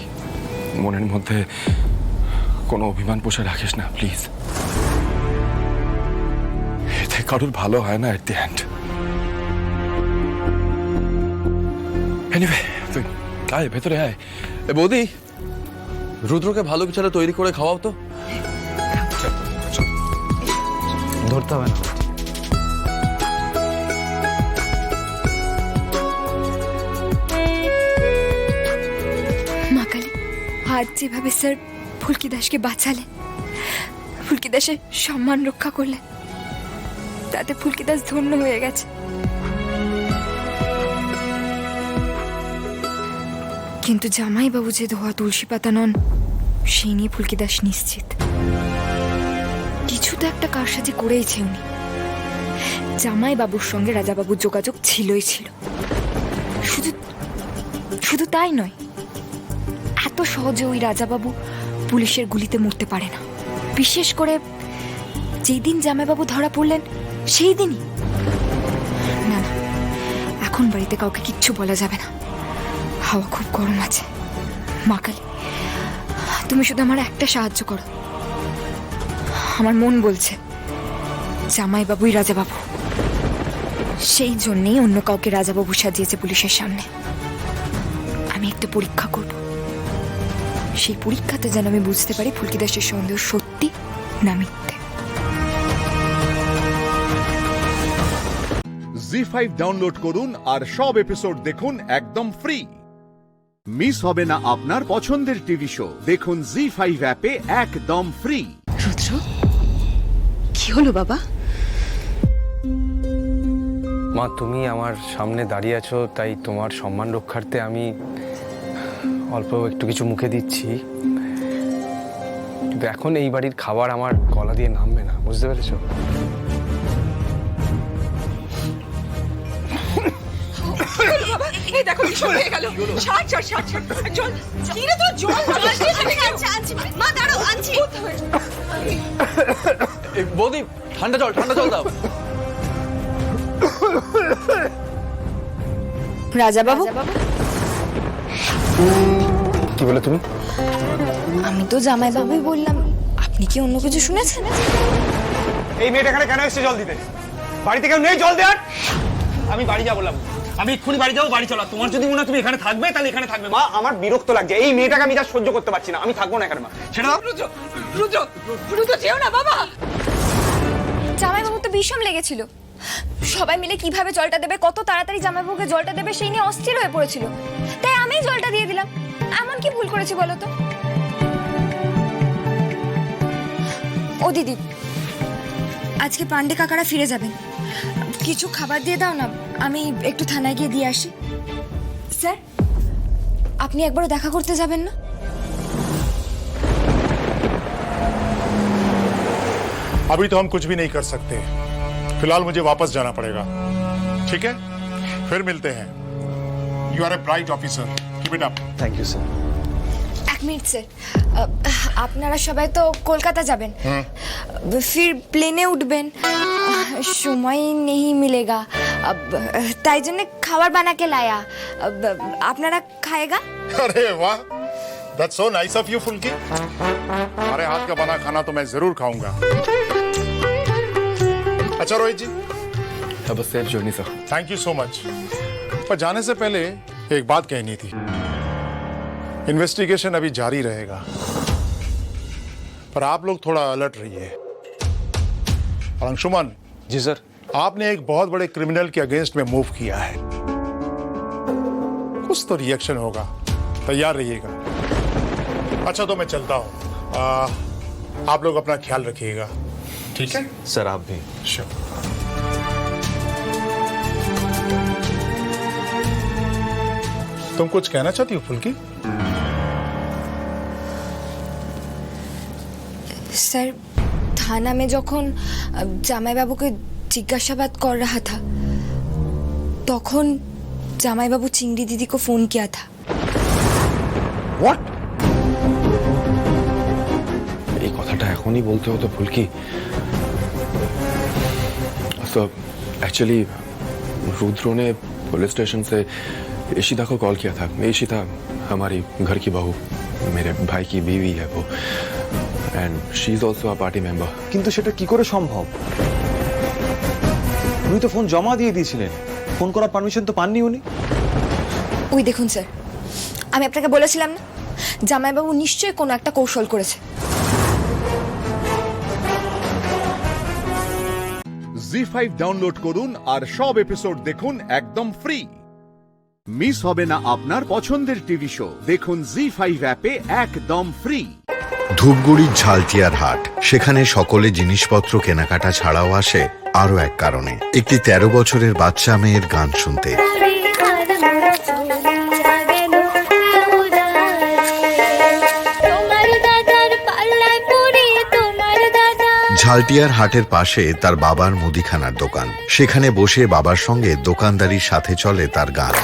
মনের মধ্যে কোনো অভিমান পোষে রাখিস না প্লিজ। এতে কারোর ভালো হয় না এট দি এন্ড। এনিওয়ে, তুই আয়, ভেতরে আয়। এ বৌদি, রুদ্রকে ভালো কিছু তৈরি করে খাওয়াও তো। ধরতে হবে না। আজ যেভাবে স্যার ফুলকি দাসকে বাঁচালেন, ফুলকি দাসের সম্মান রক্ষা করলেন, তাতে ফুলকি দাস ধন্য হয়ে গেছে। কিন্তু জামাইবাবু যে ধোয়া তুলসী পাতা নন সেই নিয়ে ফুলকি দাস নিশ্চিত। কিছু তো একটা কারসাজি করেইছে উনি। জামাইবাবুর সঙ্গে রাজাবাবুর যোগাযোগ ছিলই ছিল। শুধু শুধু তাই নয়, এত সহজে ওই রাজাবাবু পুলিশের গুলিতে মরতে পারে না। বিশেষ করে যেই দিন জামাইবাবু ধরা পড়লেন সেই দিনই। না না, এখন বাড়িতে কাউকে কিচ্ছু বলা যাবে না। হাওয়া খুব গরম আছে। মা কালী, তুমি শুধু আমার একটা সাহায্য করো। আমার মন বলছে জামাইবাবুই রাজাবাবু, সেই জন্যেই অন্য কাউকে রাজাবাবু সাজিয়েছে পুলিশের সামনে। আমি একটা পরীক্ষা করব, সেই পরীক্ষাতে যেন আমি বুঝতে পারি ফুলকি দাসের সন্দেহ সত্যি না মিথ্যে। জি5 ডাউনলোড করুন আর সব এপিসোড দেখুন একদম ফ্রি। মিস হবে না আপনার পছন্দের টিভি শো। দেখুন জি5 অ্যাপে একদম ফ্রি। রুদ্র, কি হলো বাবা? মা, তুমি আমার সামনে দাঁড়িয়ে আছো, তাই তোমার সম্মান রক্ষার্থে আমি অল্প একটু কিছু মুখে দিচ্ছি। কিন্তু এখন এই বাড়ির খাবার আমার গলা দিয়ে নামবে না, বুঝতে পেরেছো? দেখো কি শুরু হয়ে গেল। জল কি রে তোর? জল মা দাঁড়াও, আনছি। বৌদি, ঠান্ডা জল দাও। রাজাবাবু, কি বলে তুমি? আমি তো জামাইবাবুই বললাম, আপনি কি অন্য কিছু শুনেছেন? এই মেয়েটা এখানে কেন এসেছে জল দিতে? বাড়িতে কেউ নেই জল দেওয়ার? আমি বাড়ি যাবো, বললাম আমি এক্ষুনি বাড়ি যাবো। বাড়ি চলো। তোমার যদি মনে হয় তুমি এখানে থাকবে তাহলে এখানে থাকবে। মা, আমার বিরক্ত লাগছে। এই মেয়েটাকে আমি যা সহ্য করতে পারছি না। আমি থাকবো না এখানে। মা, ছেড়ে দাও। রুদ্র যেও না বাবা। জামাইবাবু তো বিষম লেগেছিল। সবাই মিলে কিভাবে জলটা দেবে, কত তাড়াতাড়ি জামাইবাবুকে জলটা দেবে সেই নিয়ে অস্থির হয়ে পড়েছিল। তাই আমি জলটা দিয়ে দিলাম। এমন কি ভুল করেছি বলো তো? ও দিদি, আজকে পান্ডে কাকারা ফিরে যাবেন, কিছু খাবার দিয়ে দাও না, আমি একটু থানায় গিয়ে দিয়ে আসি। স্যার, আপনি একবারও দেখা করতে যাবেন না? अभी तो हम कुछ भी नहीं कर सकते। फिलहाल मुझे वापस जाना पड़ेगा। ठीक है, फिर मिलते हैं। You are a bright officer, keep it up. Thank you sir. এক মিনিট স্যার, আপনারা সবাই তো কলকাতা যাবেন, ফির প্লেনে উঠবেন, সময় নেই মিলেগা, তাই জন্য খাবার বানাকে লায়া, আপনারা খাएगा? अरे वाह, that's so nice of you फुल्की। हमारे हाथ का बना खाना तो मैं जरूर खाऊंगा। अच्छा रोहित जी, अब safe journey sir. Thank you so much. पर जाने से पहले एक बात कहनी थी। इन्वेस्टिगेशन अभी जारी रहेगा, पर आप लोग थोड़ा अलर्ट रहिए। और अंशुमन जी सर, आपने एक बहुत बड़े क्रिमिनल के अगेंस्ट में मूव किया है, कुछ तो रिएक्शन होगा, तैयार रहिएगा। अच्छा तो मैं चलता हूँ, आप लोग अपना ख्याल रखिएगा। ठीक है सर, आप भी। श्योर। तुम कुछ कहना चाहती हो फुल्की? স্যার, থানা में যখন জামাইবাবুকে জিজ্ঞাসাবাদ कर रहा था, তখন জামাইবাবু চিংড়ি दीदी को फोन किया था। What? এই কথাটা এখনই বলতে হতো ফুলকি। तो एक्चुअली रुद्र ने पुलिस स्टेशन से ईशिता को कॉल किया था। ईशिता हमारी घर की बहू, मेरे भाई की बीवी है वो, and she is also a party member. কিন্তু সেটা কি করে সম্ভব? উনি তো ফোন জমা দিয়ে দিয়েছিলেন, ফোন করার পারমিশন তো পাননি উনি। ওই দেখুন স্যার, আমি আপনাকে বলেছিলাম না জামাইবাবু নিশ্চয়ই কোনো একটা কৌশল করেছে। জি5 ডাউনলোড করুন আর সব এপিসোড দেখুন একদম ফ্রি। মিস হবে না আপনার পছন্দের টিভি শো। দেখুন জি5 অ্যাপে একদম ফ্রি। ধূপগুড়ির ঝালটিয়ার হাট, সেখানে সকলে জিনিসপত্র কেনাকাটা ছাড়াও আসে আরো এক কারণে, একটি 13 বছরের বাচ্চা মেয়ের গান শুনতে। ঝালটিয়ার হাটের পাশে তার বাবার মুদিখানার দোকান। সেখানে বসে বাবার সঙ্গে দোকানদারির সাথে চলে তার গান।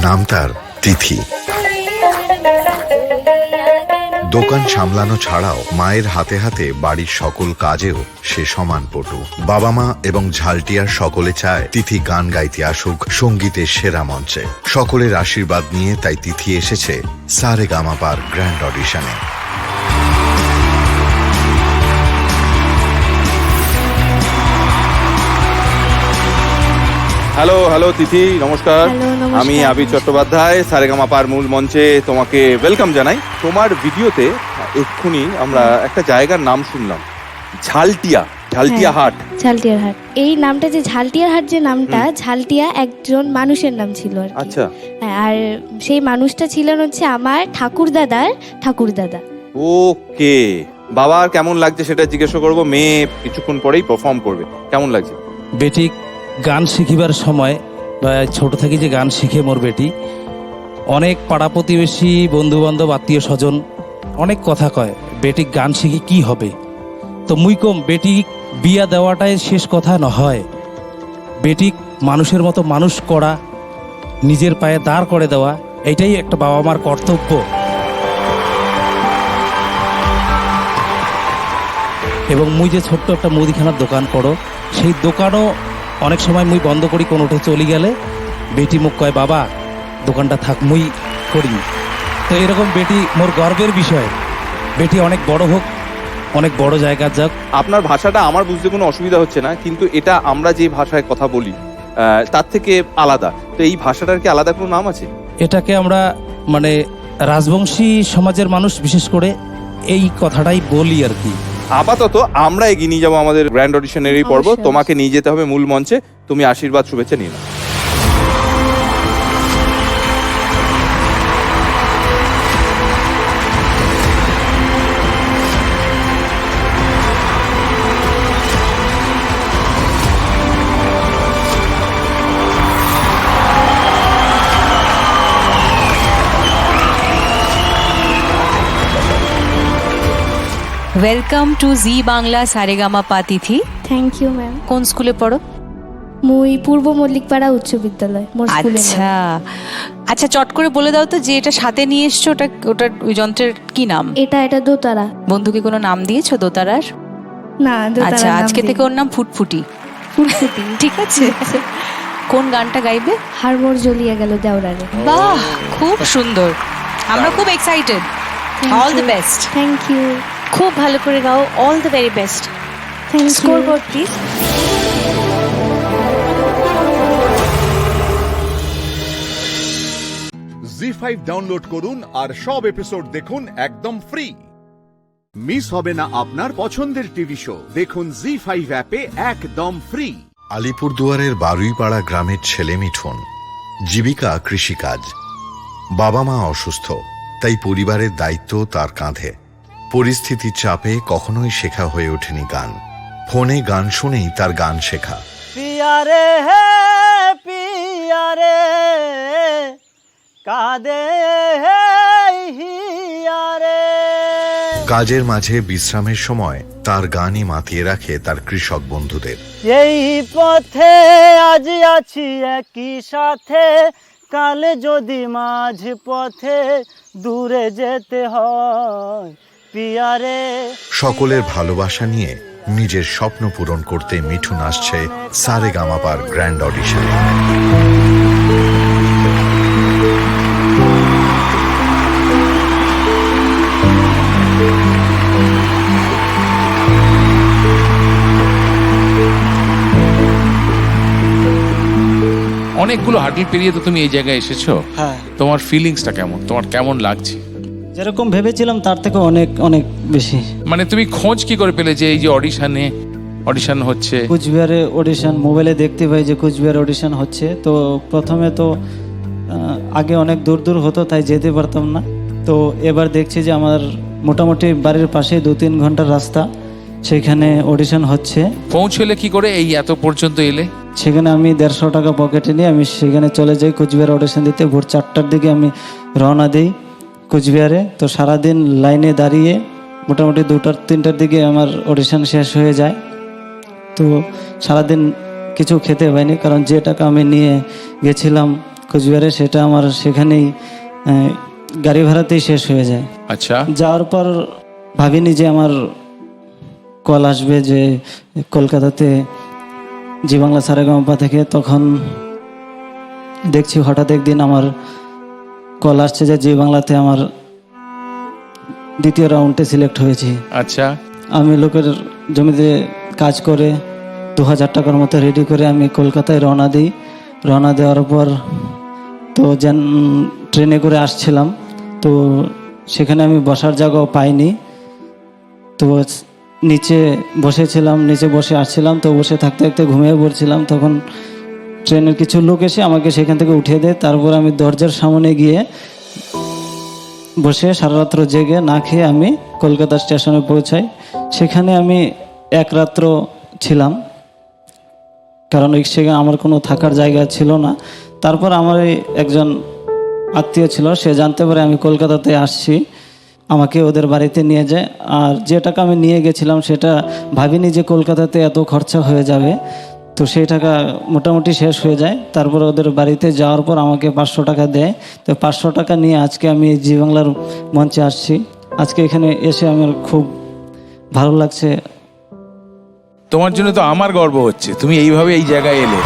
নাম তার তিথি। দোকান সামলানো ছাড়াও মায়ের হাতে হাতে বাড়ির সকল কাজেও সে সমান পটু। বাবা মা এবং ঝালটিয়ার সকলে চায় তিথি গান গাইতে আসুক সঙ্গীতের সেরা মঞ্চে। সকলের আশীর্বাদ নিয়ে তাই তিথি এসেছে সারেগামাপার গ্র্যান্ড অডিশনে। হ্যালো হ্যালো তিথি, নমস্কার। আমি আবির চট্টোপাধ্যায় সারেগামাপার মূল মঞ্চে তোমাকে ওয়েলকাম জানাই। তোমার ভিডিওতে এক্ষুনি আমরা একটা জায়গার নাম শুনলাম, ঝালটিয়া হাট। ঝালটিয়ার হাট, এই নামটা যে ঝালটিয়ার হাট যে নামটা, ঝালটিয়া একজন মানুষের নাম ছিল আর কি। আচ্ছা। হ্যাঁ, আর সেই মানুষটা ছিলেন হচ্ছে আমার ঠাকুরদাদার ঠাকুরদাদা। ওকে, বাবার কেমন লাগছে সেটা জিজ্ঞাসা করবো। মেয়ে কিছুক্ষণ পরেই পারফর্ম করবে, কেমন লাগছে? বেটি গান শিখিবার সময়, ছোট থেকে যে গান শিখে মোর বেটি, অনেক পাড়া প্রতিবেশী বন্ধু বান্ধব আত্মীয় স্বজন অনেক কথা কয় বেটি গান শিখি কি হবে। তো মুই কম বেটি বিয়া দেওয়াটাই শেষ কথা নহয়, বেটি মানুষের মতো মানুষ করা, নিজের পায়ে দাঁড় করে দেওয়া, এটাই একটা বাবা মার কর্তব্য। এবং মুই যে ছোট্ট একটা মুদিখানার দোকান করো, সেই দোকানও অনেক সময় মুই বন্ধ করি, কোন উঠে চলে গেলে বেটি মুখ কয় বাবা দোকানটা থাক, মুই করি। তো এরকম বেটি মোর গর্বের বিষয়, বেটি অনেক বড় হোক, অনেক বড় জায়গা যাক। আপনার ভাষাটা আমার বুঝতে কোনো অসুবিধা হচ্ছে না, কিন্তু এটা আমরা যে ভাষায় কথা বলি তার থেকে আলাদা। তো এই ভাষাটার কি আলাদা কোনো নাম আছে? এটাকে আমরা মানে রাজবংশী সমাজের মানুষ বিশেষ করে এই কথাটাই বলি আর কি। আপাতত আমরা এগিয়ে নিয়ে যাবো আমাদের গ্র্যান্ড অডিশনের এই পর্ব। তোমাকে নিয়ে যেতে হবে মূল মঞ্চে, তুমি আশীর্বাদ শুভেচ্ছা নিয়ে নাও। Welcome to Zee Bangla Saregamapa Tithi. Thank you ma'am. কোন স্কুলে পড়ো? মুই পূর্ব মল্লিকপাড়া উচ্চ বিদ্যালয়। আচ্ছা আচ্ছা, চট করে বলে দাও তো যে এটা সাথে নিয়ে এসছো, ওটা ওই যন্ত্রের কি নাম? এটা দোতারা। বন্ধুকে কোনো নাম দিয়েছো দোতারার? না, আচ্ছা, আজকে থেকে ওর নাম ফুটফুটি। ফুটফুটি, ঠিক আছে। কোন গানটা গাইবে? হারমোর জ্বলিয়ে গেল দেওরারে। বাহ, খুব সুন্দর, আমরা খুব excited. All the best. Thank you. খুব ভালো করে গাও, all the very best. Thank you. Scoreboard please. ZEE5 download করুন আর সব এপিসোড দেখুন একদম ফ্রি। মিস হবে না আপনার পছন্দের টিভি শো, দেখুন জি5 অ্যাপে একদম ফ্রি। আলিপুরদুয়ারের বারুইপাড়া গ্রামের ছেলে মিঠুন, জীবিকা কৃষিকাজ। বাবা মা অসুস্থ, তাই পরিবারের দায়িত্ব তার কাঁধে। পরিস্থিতির চাপে কখনোই শেখা হয়ে ওঠেনি গান। ফোনে গান শুনেই তার গান শেখা। পিয়ারে হে পিয়ারে কাদে হে হিয়ারে। কাজের মাঝে বিশ্রামের সময় তার গানই মাতিয়ে রাখে তার কৃষক বন্ধুদের। এই পথে আজ আছি একই সাথে, কাল যদি মাঝ পথে দূরে যেতে হয় পিয়ারে। সকলের ভালোবাসা নিয়ে নিজের স্বপ্ন পূরণ করতে মিঠুন আসছে সারেগামাপার গ্র্যান্ড অডিশনে। অনেকগুলো হার্ডল পেরিয়ে তো তুমি এই জায়গায় এসেছো। হ্যাঁ। তোমার ফিলিংসটা কেমন, তোমার কেমন লাগছে? যেরকম ভেবেছিলাম তার থেকে অনেক অনেক বেশি। মানে তুমি খোঁজ কি করে পেলে যে এই যে অডিশন হচ্ছে? কুচবিহারে অডিশন মোবাইলে দেখতে পাই যে কুচবিহার অডিশন হচ্ছে। তো প্রথমে তো আগে অনেক দূর দূর হতো, তাই যেতে পারতাম না। তো এবার দেখছি যে আমার মোটামুটি বাড়ির পাশে 2-3 ঘন্টার রাস্তা, সেখানে অডিশন হচ্ছে। পৌঁছলে কি করে এই এত পর্যন্ত এলে? সেখানে আমি 150 টাকা পকেটে নিয়ে আমি সেখানে চলে যাই কুচবিহার অডিশন দিতে। ভোর 4টার দিকে আমি রওনা দিই কুচবিহারে। তো সারাদিন লাইনে দাঁড়িয়ে মোটামুটি 2টা-3টার দিকে আমার অডিশন শেষ হয়ে যায়। তো সারাদিন কিছু খেতে পাইনি, কারণ যে টাকা আমি নিয়ে গেছিলাম কোচবিহারে সেটা আমার সেখানেই গাড়ি ভাড়াতেই শেষ হয়ে যায়। আচ্ছা, যাওয়ার পর ভাবিনি যে আমার কল আসবে যে কলকাতাতে জি বাংলা সারেগামাপা থেকে। তখন দেখছি হঠাৎ একদিন আমার কল আসছে যে জি বাংলাতে আমার দ্বিতীয় রাউন্ডে সিলেক্ট হয়েছি। আচ্ছা, আমি লোকের জমিতে কাজ করে 2000 টাকার মতো রেডি করে আমি কলকাতায় রওনা দিই। রওনা দেওয়ার পর তো ট্রেনে করে আসছিলাম, তো সেখানে আমি বসার জায়গাও পাইনি। তো নিচে বসেছিলাম, নিচে বসে আসছিলাম, তো বসে থাকতে থাকতে ঘুমিয়ে পড়ছিলাম। তখন ট্রেনের কিছু লোক এসে আমাকে সেখান থেকে উঠিয়ে দেয়। তারপর আমি দরজার সামনে গিয়ে বসে সারা রাত্র জেগে না খেয়ে আমি কলকাতা স্টেশনে পৌঁছাই। সেখানে আমি এক রাত্র ছিলাম, কারণ সেখানে আমার কোনো থাকার জায়গা ছিল না। তারপর আমার একজন আত্মীয় ছিল, সে জানতে পারে আমি কলকাতাতে আসছি, আমাকে ওদের বাড়িতে নিয়ে যায়। আর যে টাকা আমি নিয়ে গেছিলাম সেটা ভাবিনি যে কলকাতাতে এত খরচা হয়ে যাবে, তো সেই টাকা মোটামুটি শেষ হয়ে যায়। তারপর ওদের বাড়িতে যাওয়ার পর আমাকে 500 টাকা দেয়। তো 500 টাকা নিয়ে আজকে আমি জি বাংলার মঞ্চে আসছি। আজকে এখানে এসে আমার খুব ভালো লাগছে। তোমার জন্য তো আমার গর্ব হচ্ছে, তুমি এইভাবে এই জায়গায় এলে।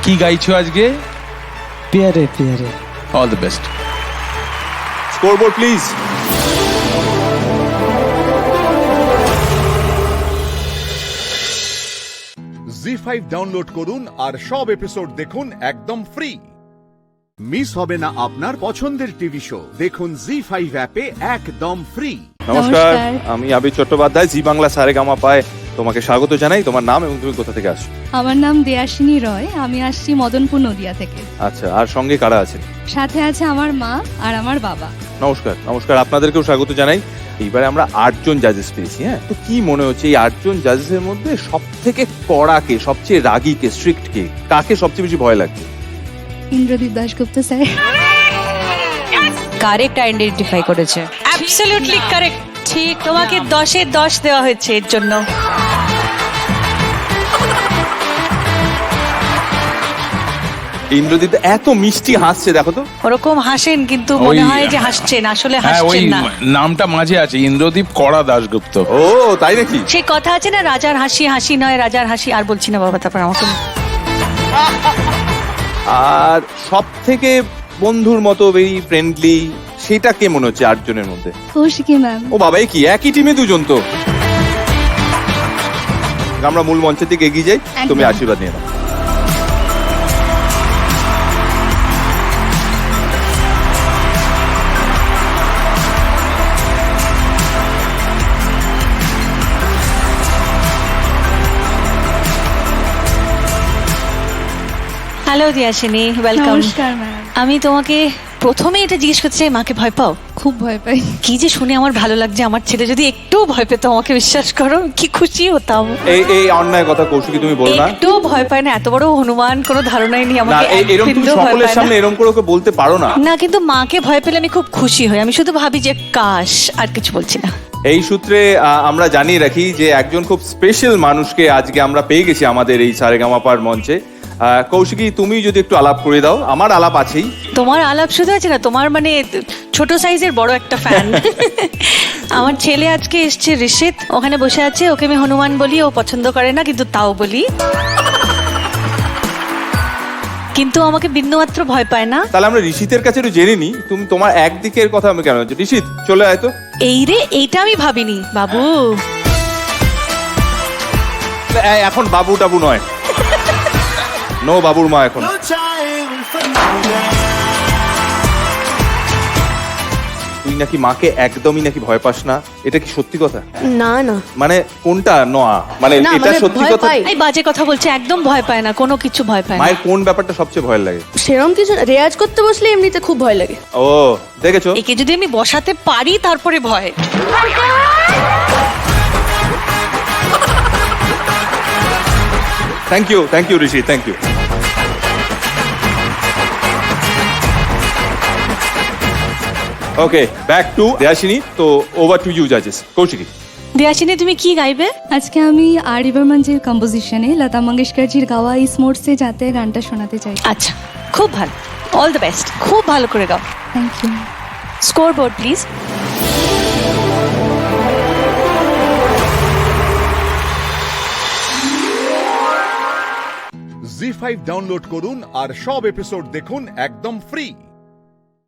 কি গাইছো আজকে? পিয়ারে পিয়ারে। All the best. Scoreboard please. ZEE5 download করুন আর সব এপিসোড দেখুন একদম ফ্রি। মিস হবে না আপনার পছন্দের টিভি শো, দেখুন জি5 অ্যাপে একদম ফ্রি। নমস্কার, আমি আবির চট্টোপাধ্যায়, জি বাংলা সারেগামাপায় তোমাকে স্বাগত জানাই। তোমার নাম এবং তুমি কোথা থেকে আসছো? আমার নাম দেয়াশিনী রয়, আমি আসছি মদনপুর নদিয়া থেকে। আচ্ছা, আর সঙ্গে কারা আছে? সাথে আছে আমার মা আর আমার বাবা। নমস্কার। নমস্কার, আপনাদেরকেও স্বাগত জানাই। এইবারে আমরা 8 জন জাজেস পেয়েছি। হ্যাঁ, তো কি মনে হচ্ছে এই 8 জন জাজেসের মধ্যে সব থেকে কড়া কে, সবচেয়ে রাগী কে, স্ট্রিক্ট কে, কাকে সবচেয়ে বেশি ভয় লাগছে? Indradeep Dasgupta sir. Correct identify করেছে, অ্যাবসলিউটলি কারেক্ট। ঠিক, তোমাকে 10-এ 10 দেওয়া হয়েছে এর জন্য। ইন্দ্রদীপ এত মিষ্টি হাসছে, দেখো তো। ওরকম হাসেন কিন্তু মনে হয় যে হাসছেন, আসলে হাসছেন না। নামটা মাঝে আছে, ইন্দ্রদীপ কড়া দাশগুপ্ত। ও তাই নাকি? সেই কথা আছে না, রাজার হাসি হাসি নয়, রাজার হাসি। আর বলছি না বাবা, তারপর আমাকে। আর সব থেকে বন্ধুর মতো ভেরি ফ্রেন্ডলি, সেটা কে মনে হচ্ছে 8 জনের মধ্যে? কৌশিকী ম্যাম। ও বাবা, কি একই টিমে দুজন তো। আমরা মূল মঞ্চের দিকে এগিয়ে যাই, তুমি আশীর্বাদ নিয়ে নাও। Hello Diyashini, welcome. নমস্কার ম্যাম। আমি তোমাকে প্রথমে এটা জিজ্ঞেস করতে চাই, মাকে ভয় পাও? খুব ভয় পাই। কি যে শুনে আমার ভালো লাগছে, আমার ছেলে যদি একটু ভয় পেত আমাকে, বিশ্বাস করো কি খুশি হতাম। এই অন্যায় কথা কৌশিকী তুমি বল না। একটু ভয় পায় না, এত বড় হনুমান, কোনো ধারণাই নেই না, আমাকে। এরকম তুমি সকলের সামনে এরকম করে ওকে বলতে পারো না। না, কিন্তু মাকে ভয় পেলে আমি খুব খুশি হই। আমি শুধু ভাবি যে কাশ, আর কিছু বলছি না। এই সূত্রে আমরা জানিয়ে রাখি যে একজন খুব স্পেশাল মানুষকে আজকে আমরা পেয়ে গেছি আমাদের এই সারেগামাপার মঞ্চে। কৌশিকী, তুমি যদি একটু আলাপ করে দাও। আমার আলাপ আছেই। তোমার আলাপ শুধু আছে না, তোমার মানে ছোট সাইজের বড় একটা ফ্যান। আমার ছেলে আজকে এসছে, ঋষিত, ওখানে বসে আছে। ওকে আমি হনুমান বলি, ও পছন্দ করে না, কিন্তু তাও বলি। কিন্তু আমাকে বিন্দুমাত্র ভয় পায় না। তাহলে আমরা ঋষিতের কাছে একটু জেনে নি, তুমি তোমার একদিকের কথা আমি কেন? ঋষিত চলে আয় তো। এই রে, এইটা আমি ভাবিনি বাবু। এখন বাবু টাবু নয়, নো বাবুর মা এখন। তুই নাকি মাকে একদমই নাকি ভয় পাস না, এটা কি সত্যি কথা? না না, মানে কোনটা নয়া, মানে না, এটা মানে সত্যি ভয় কথা? পাই। এই বাজে কথা বলছে, একদম ভয় পায় না, কোনো কিছু ভয় পায় না। মায়ের কোন ব্যাপারটা সবচেয়ে ভয় লাগে? সেরকম কিছু না, রেয়াজ করতে বসলে এমনিতে খুব ভয় লাগে। ও দেখেছো, একে যদি আমি বসাতে পারি তারপরে ভয়। Thank you Rishi, thank you. Okay back to Deyashini, তো ওভার টু ইউ জাজেস। কৌশিকী, দেয়াশিনী তুমি কি গাইবে? আজকে আমি আর ডি বর্মনজির কম্পোজিশনে লতা মঙ্গেশকরজির গাওয়া ইস মোড সে যাতে গানটা শোনাতে চাই। আচ্ছা, খুব ভালো, অল দ্য বেস্ট, খুব ভালো করে গাও। Thank you. Score board please. ZEE5 download করুন আর সব এপিসোড দেখুন একদম ফ্রি।